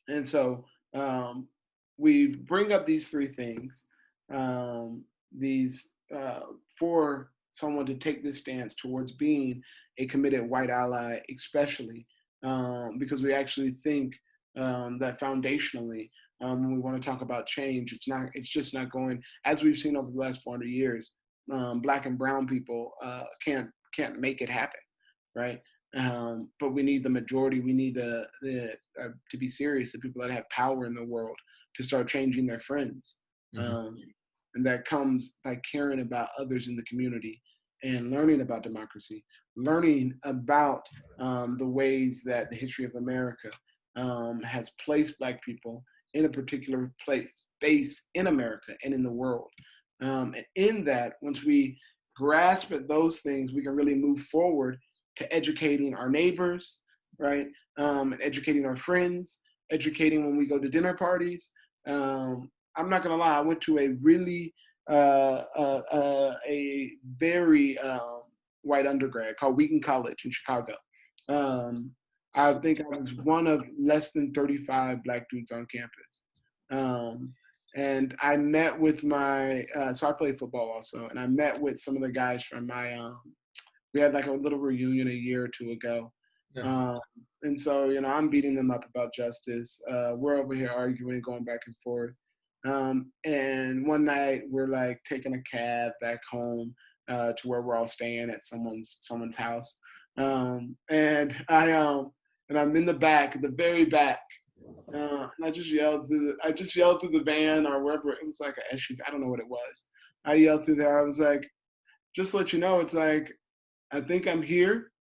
And so we bring up these three things, for someone to take this stance towards being a committed white ally, especially because we actually think that foundationally, when we want to talk about change, it's just not going, as we've seen over the last 400 years. Black and brown people can't make it happen, right? But we need the majority. We need to be serious, the people that have power in the world, to start changing their friends. Mm-hmm. And that comes by caring about others in the community and learning about democracy, learning about the ways that the history of America has placed Black people in a particular space in America and in the world. And in that, once we grasp at those things, we can really move forward to educating our neighbors, right? And educating our friends, educating when we go to dinner parties. I'm not gonna lie, I went to a really a very white undergrad called Wheaton College in Chicago. I think I was one of less than 35 Black dudes on campus. And I met with my, so I played football also, and I met with some of the guys from my, we had like a little reunion a year or two ago. Yes. And so, I'm beating them up about justice. We're over here arguing, going back and forth. And one night we're like taking a cab back home to where we're all staying at someone's house. And I'm in the back, the very back. And I just yelled through the van or wherever. It was like an SUV. I don't know what it was. I yelled through there. I was like, just to let you know, it's like, I think I'm here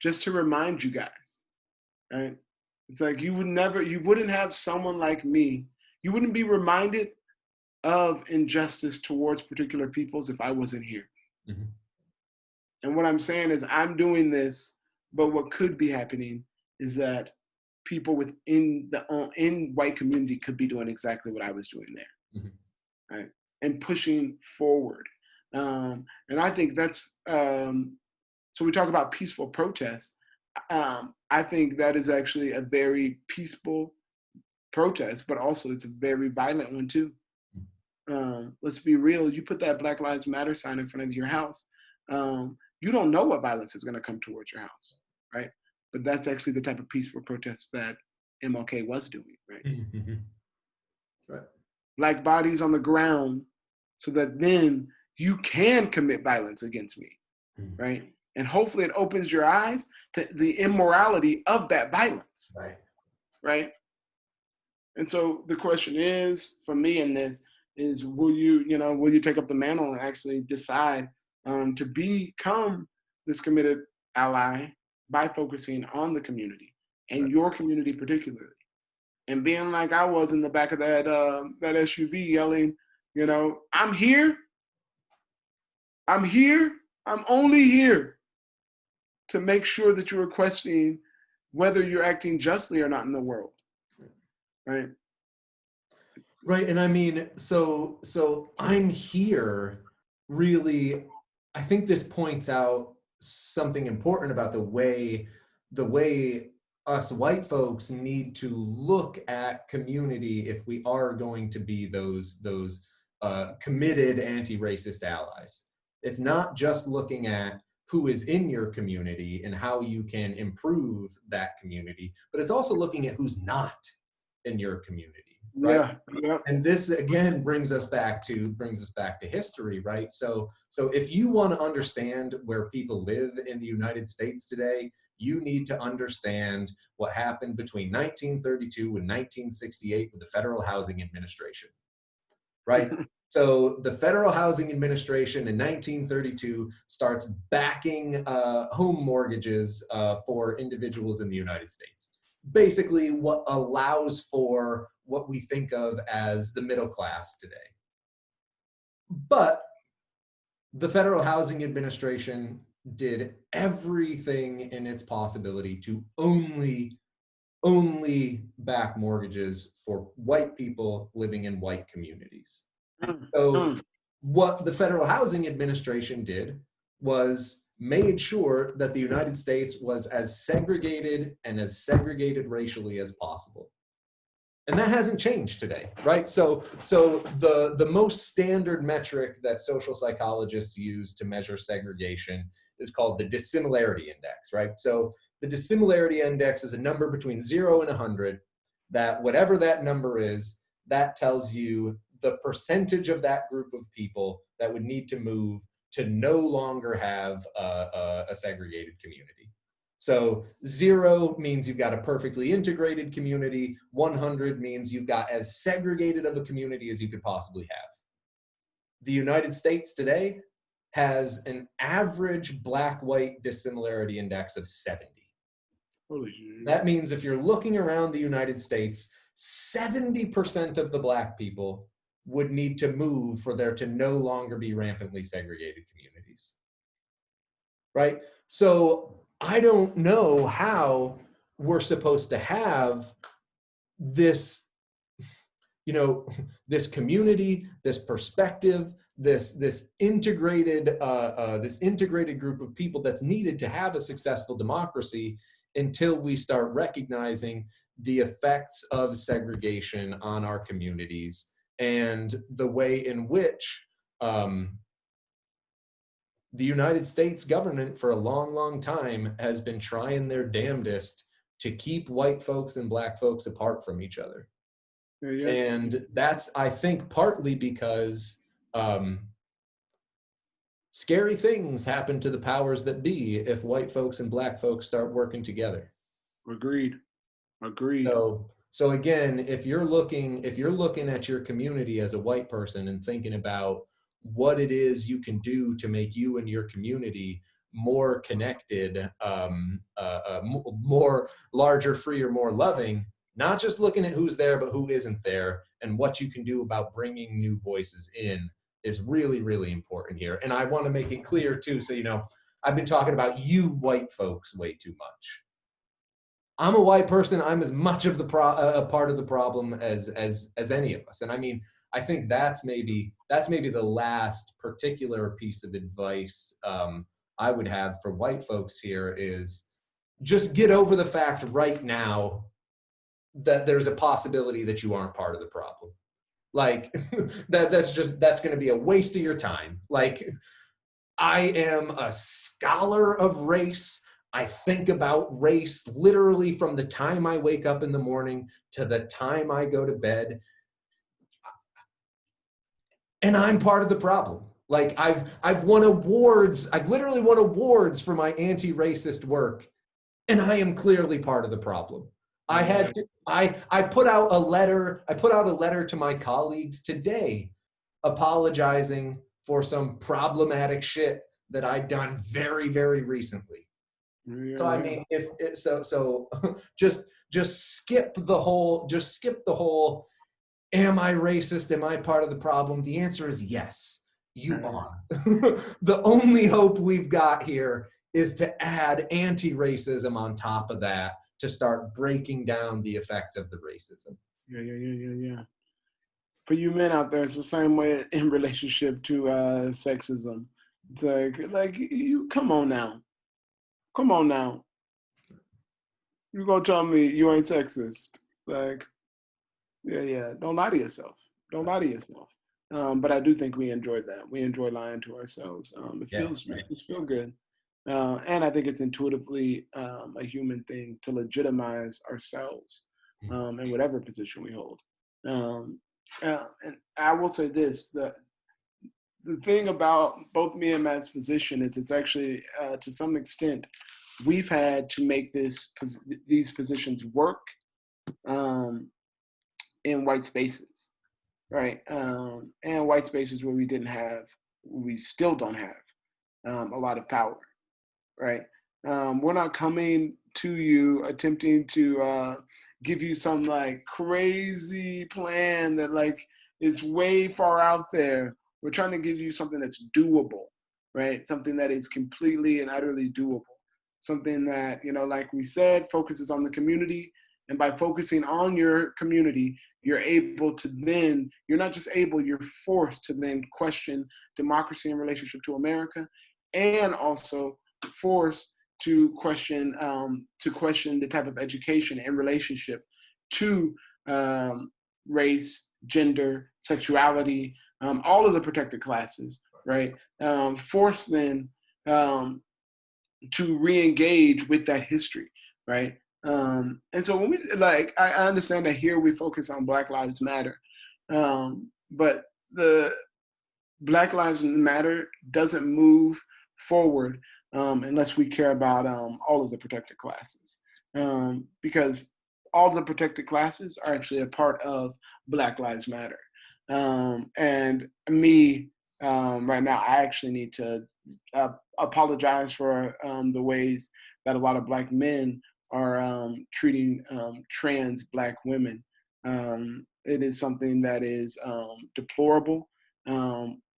just to remind you guys, right? It's like you wouldn't have someone like me. You wouldn't be reminded of injustice towards particular peoples if I wasn't here. Mm-hmm. And what I'm saying is I'm doing this, but what could be happening is that people within in white community could be doing exactly what I was doing there, mm-hmm. right? And pushing forward. And I think that's, so we talk about peaceful protests. I think that is actually a very peaceful protest, but also it's a very violent one too. Let's be real. You put that Black Lives Matter sign in front of your house. You don't know what violence is going to come towards your house, right? But that's actually the type of peaceful protest that MLK was doing, right? Mm-hmm. Right. Black bodies on the ground so that then you can commit violence against me, mm-hmm. right? And hopefully it opens your eyes to the immorality of that violence, right? Right? And so the question is, for me in this, is will you take up the mantle and actually decide to become this committed ally by focusing on the community and your community particularly, and being like I was in the back of that SUV yelling, I'm here, I'm only here to make sure that you're questioning whether you're acting justly or not in the world, right? Right, and I mean, so I'm here really, I think this points out something important about the way us white folks need to look at community if we are going to be those committed anti-racist allies. It's not just looking at who is in your community and how you can improve that community, but it's also looking at who's not in your community. Right? Yeah. And this again brings us back to history, right? So if you want to understand where people live in the United States today, you need to understand what happened between 1932 and 1968 with the Federal Housing Administration, right? So the Federal Housing Administration in 1932 starts backing home mortgages for individuals in the United States. Basically what allows for what we think of as the middle class today. But the Federal Housing Administration did everything in its possibility to only back mortgages for white people living in white communities. So what the Federal Housing Administration did was made sure that the United States was as segregated racially as possible. And that hasn't changed today, right? So the most standard metric that social psychologists use to measure segregation is called the Dissimilarity Index, right? So the Dissimilarity Index is a number between 0 and 100, that whatever that number is, that tells you the percentage of that group of people that would need to move to no longer have a segregated community. So 0 means you've got a perfectly integrated community. 100 means you've got as segregated of a community as you could possibly have. The United States today has an average black-white dissimilarity index of 70. That means if you're looking around the United States, 70% of the Black people would need to move for there to no longer be rampantly segregated communities. Right? So I don't know how we're supposed to have this, this community, this perspective, this integrated group of people that's needed to have a successful democracy until we start recognizing the effects of segregation on our communities and the way in which the United States government for a long, long time has been trying their damnedest to keep white folks and Black folks apart from each other. Yeah. And that's, I think, partly because scary things happen to the powers that be if white folks and Black folks start working together. Agreed. So again, if you're looking at your community as a white person and thinking about what it is you can do to make you and your community more connected, more larger, freer, more loving, not just looking at who's there, but who isn't there, and what you can do about bringing new voices in is really, really important here. And I want to make it clear too, so I've been talking about you white folks way too much. I'm a white person. I'm as much of the part of the problem as any of us. And I mean, I think that's maybe the last particular piece of advice I would have for white folks here is just get over the fact right now that there's a possibility that you aren't part of the problem. Like that's going to be a waste of your time. Like, I am a scholar of race. I think about race literally from the time I wake up in the morning to the time I go to bed. And I'm part of the problem. Like I've won awards. I've literally won awards for my anti-racist work. And I am clearly part of the problem. I put out a letter to my colleagues today apologizing for some problematic shit that I'd done very, very recently. Yeah. So I mean, just skip the whole, am I racist? Am I part of the problem? The answer is yes, you are. The only hope we've got here is to add anti-racism on top of that to start breaking down the effects of the racism. Yeah. For you men out there, it's the same way in relationship to sexism. It's like you come on now. You gonna tell me you ain't sexist? Like, yeah. Don't lie to yourself. But I do think we enjoyed that. We enjoy lying to ourselves. It feels good. And I think it's intuitively a human thing to legitimize ourselves in whatever position we hold. And I will say this, the thing about both me and Matt's position is it's actually, to some extent, we've had to make these positions work in white spaces, right? And white spaces where we still don't have a lot of power, right? We're not coming to you attempting to give you some like crazy plan that like is way far out there. We're trying to give you something that's doable, right? Something that is completely and utterly doable. Something that, like we said, focuses on the community. And by focusing on your community, you're not just able, you're forced to then question democracy in relationship to America, and also forced to question the type of education and relationship to race, gender, sexuality, all of the protected classes, right? Forced then to re-engage with that history, right? And so when I understand that here we focus on Black Lives Matter, but the Black Lives Matter doesn't move forward unless we care about all of the protected classes, because all of the protected classes are actually a part of Black Lives Matter. And me, right now, I actually need to apologize for the ways that a lot of Black men are treating trans Black women. It is something that is deplorable.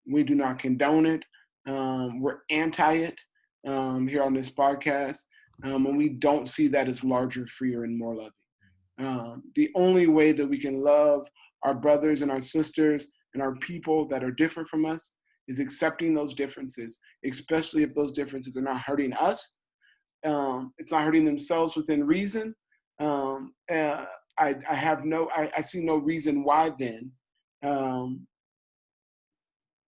We do not condone it. We're anti it here on this podcast, and we don't see that as larger, freer, and more loving. The only way that we can love our brothers and our sisters and our people that are different from us is accepting those differences, especially if those differences are not hurting us. It's not hurting themselves within reason. I see no reason why then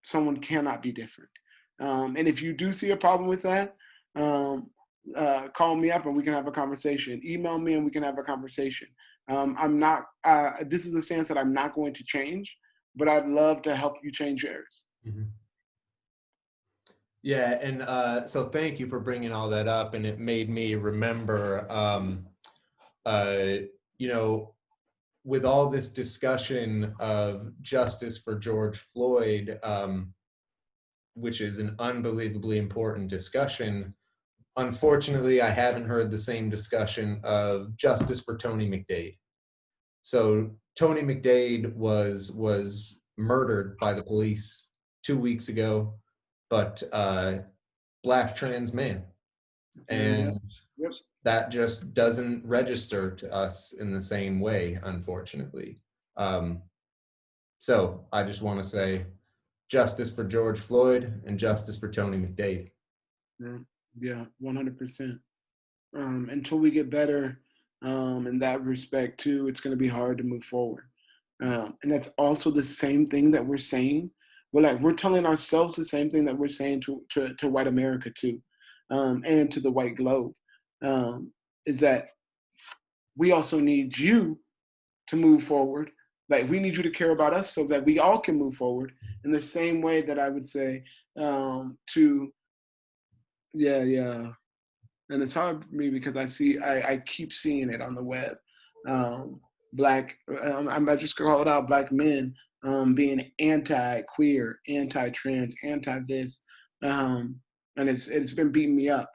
someone cannot be different. And if you do see a problem with that, call me up and we can have a conversation. Email me and we can have a conversation. This is a stance that I'm not going to change, but I'd love to help you change yours. Mm-hmm. Yeah, and so thank you for bringing all that up, and it made me remember, you know, with all this discussion of justice for George Floyd, which is an unbelievably important discussion, unfortunately, I haven't heard the same discussion of justice for Tony McDade. So Tony McDade was murdered by the police 2 weeks ago, but Black trans man, and Yep. that just doesn't register to us in the same way, unfortunately. So I just want to say justice for George Floyd and justice for Tony McDade. Yeah, 100%. Until we get better in that respect too, it's going to be hard to move forward. And that's also the same thing that we're saying. We're telling ourselves the same thing that we're saying to white America too, and to the white globe, is that we also need you to move forward. Like, we need you to care about us so that we all can move forward in the same way that I would say yeah. And it's hard for me because I keep seeing it on the web. I just call it out, Black men being anti-queer, anti-trans, anti-this, and it's been beating me up.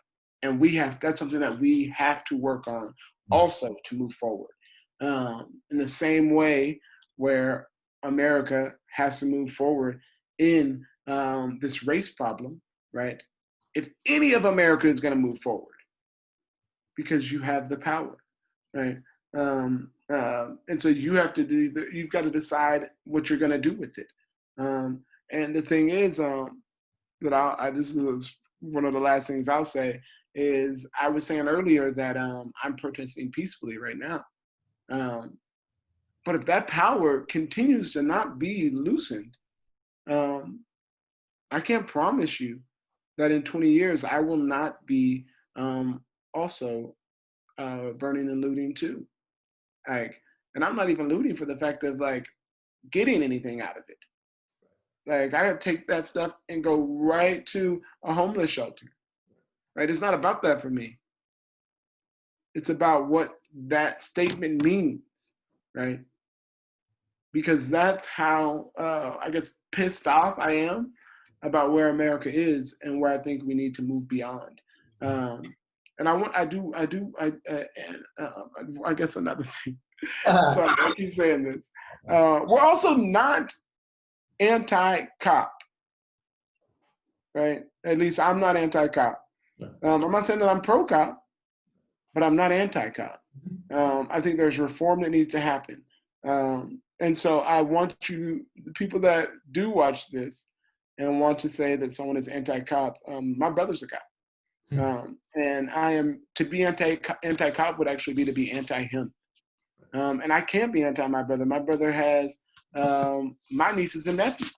And that's something that we have to work on also to move forward. In the same way where America has to move forward in this race problem, right? If any of America is going to move forward, because you have the power, right? And so you've got to decide what you're going to do with it. And the thing is this is one of the last things I'll say is I was saying earlier that I'm protesting peacefully right now. But if that power continues to not be loosened, I can't promise you that in 20 years I will not be also burning and looting too. And I'm not even looting for the fact of getting anything out of it. I gotta take that stuff and go right to a homeless shelter. Right? It's not about that for me. It's about what that statement means, right? Because that's how I guess pissed off I am about where America is and where I think we need to move beyond. And I guess another thing. So I keep saying this. We're also not anti-cop, right? At least I'm not anti-cop. I'm not saying that I'm pro-cop, but I'm not anti-cop. I think there's reform that needs to happen. And so I want the people that do watch this and want to say that someone is anti-cop, my brother's a cop. And to be anti-cop would actually be to be anti-him. And I can't be anti my brother. My brother has my nieces and nephews,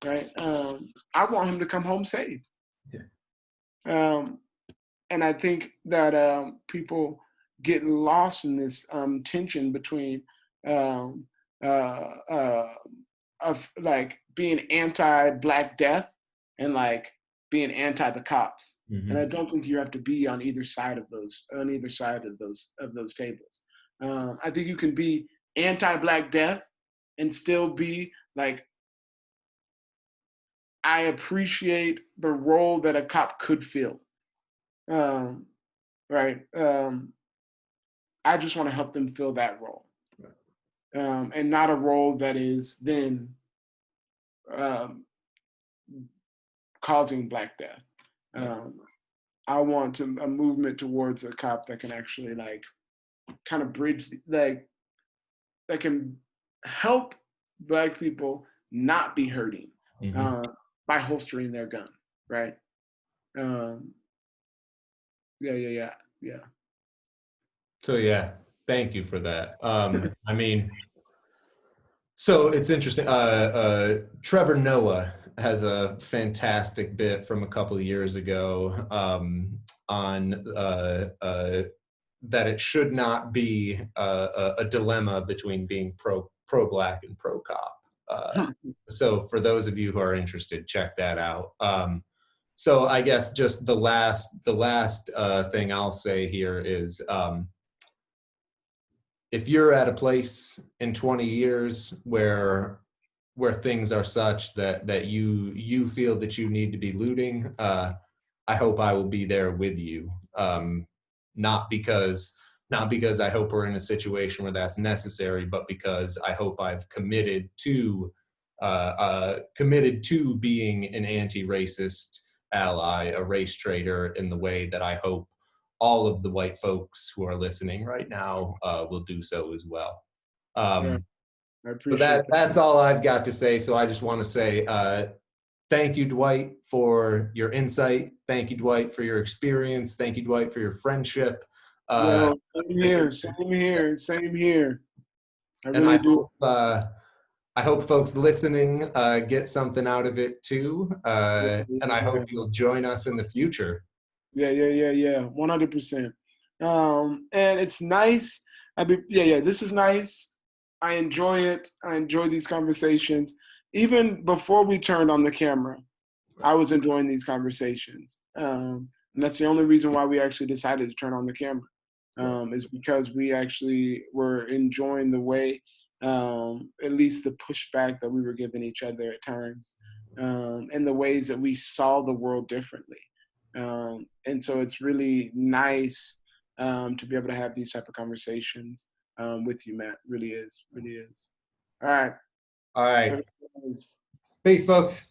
right? I want him to come home safe. Yeah. And I think that people get lost in this tension between of being anti-Black death and being anti the cops. Mm-hmm. And I don't think you have to be on either side of those tables. I think you can be anti-Black death and still be I appreciate the role that a cop could fill. Right. I just want to help them fill that role. and not a role that is then um, causing Black death. I want a movement towards a cop that can actually like kind of bridge, like that can help Black people not be hurting by holstering their gun, right? Um, yeah. So yeah, thank you for that. I mean, so it's interesting. Trevor Noah has a fantastic bit from a couple of years ago on that it should not be a dilemma between being pro black and pro cop. So for those of you who are interested, check that out. So I guess just the last thing I'll say here is if you're at a place in 20 years where things are such that you feel that you need to be looting, I hope I will be there with you. Not because I hope we're in a situation where that's necessary, but because I hope I've committed to being an anti-racist ally, a race traitor, in the way that I hope all of the white folks who are listening right now will do so as well. Yeah, I So appreciate that. that's all I've got to say. So I just want to say thank you, Dwight, for your insight. Thank you, Dwight, for your experience. Thank you, Dwight, for your friendship. Yo, same here. I And really do. I hope folks listening get something out of it too. And I hope you'll join us in the future. Yeah. 100%. And it's nice. This is nice. I enjoy it. I enjoy these conversations. Even before we turned on the camera, I was enjoying these conversations. And that's the only reason why we actually decided to turn on the camera, is because we actually were enjoying the way, at least the pushback that we were giving each other at times, and the ways that we saw the world differently. And so it's really nice to be able to have these type of conversations with you, Matt. Really is. All right. All right. Peace, folks.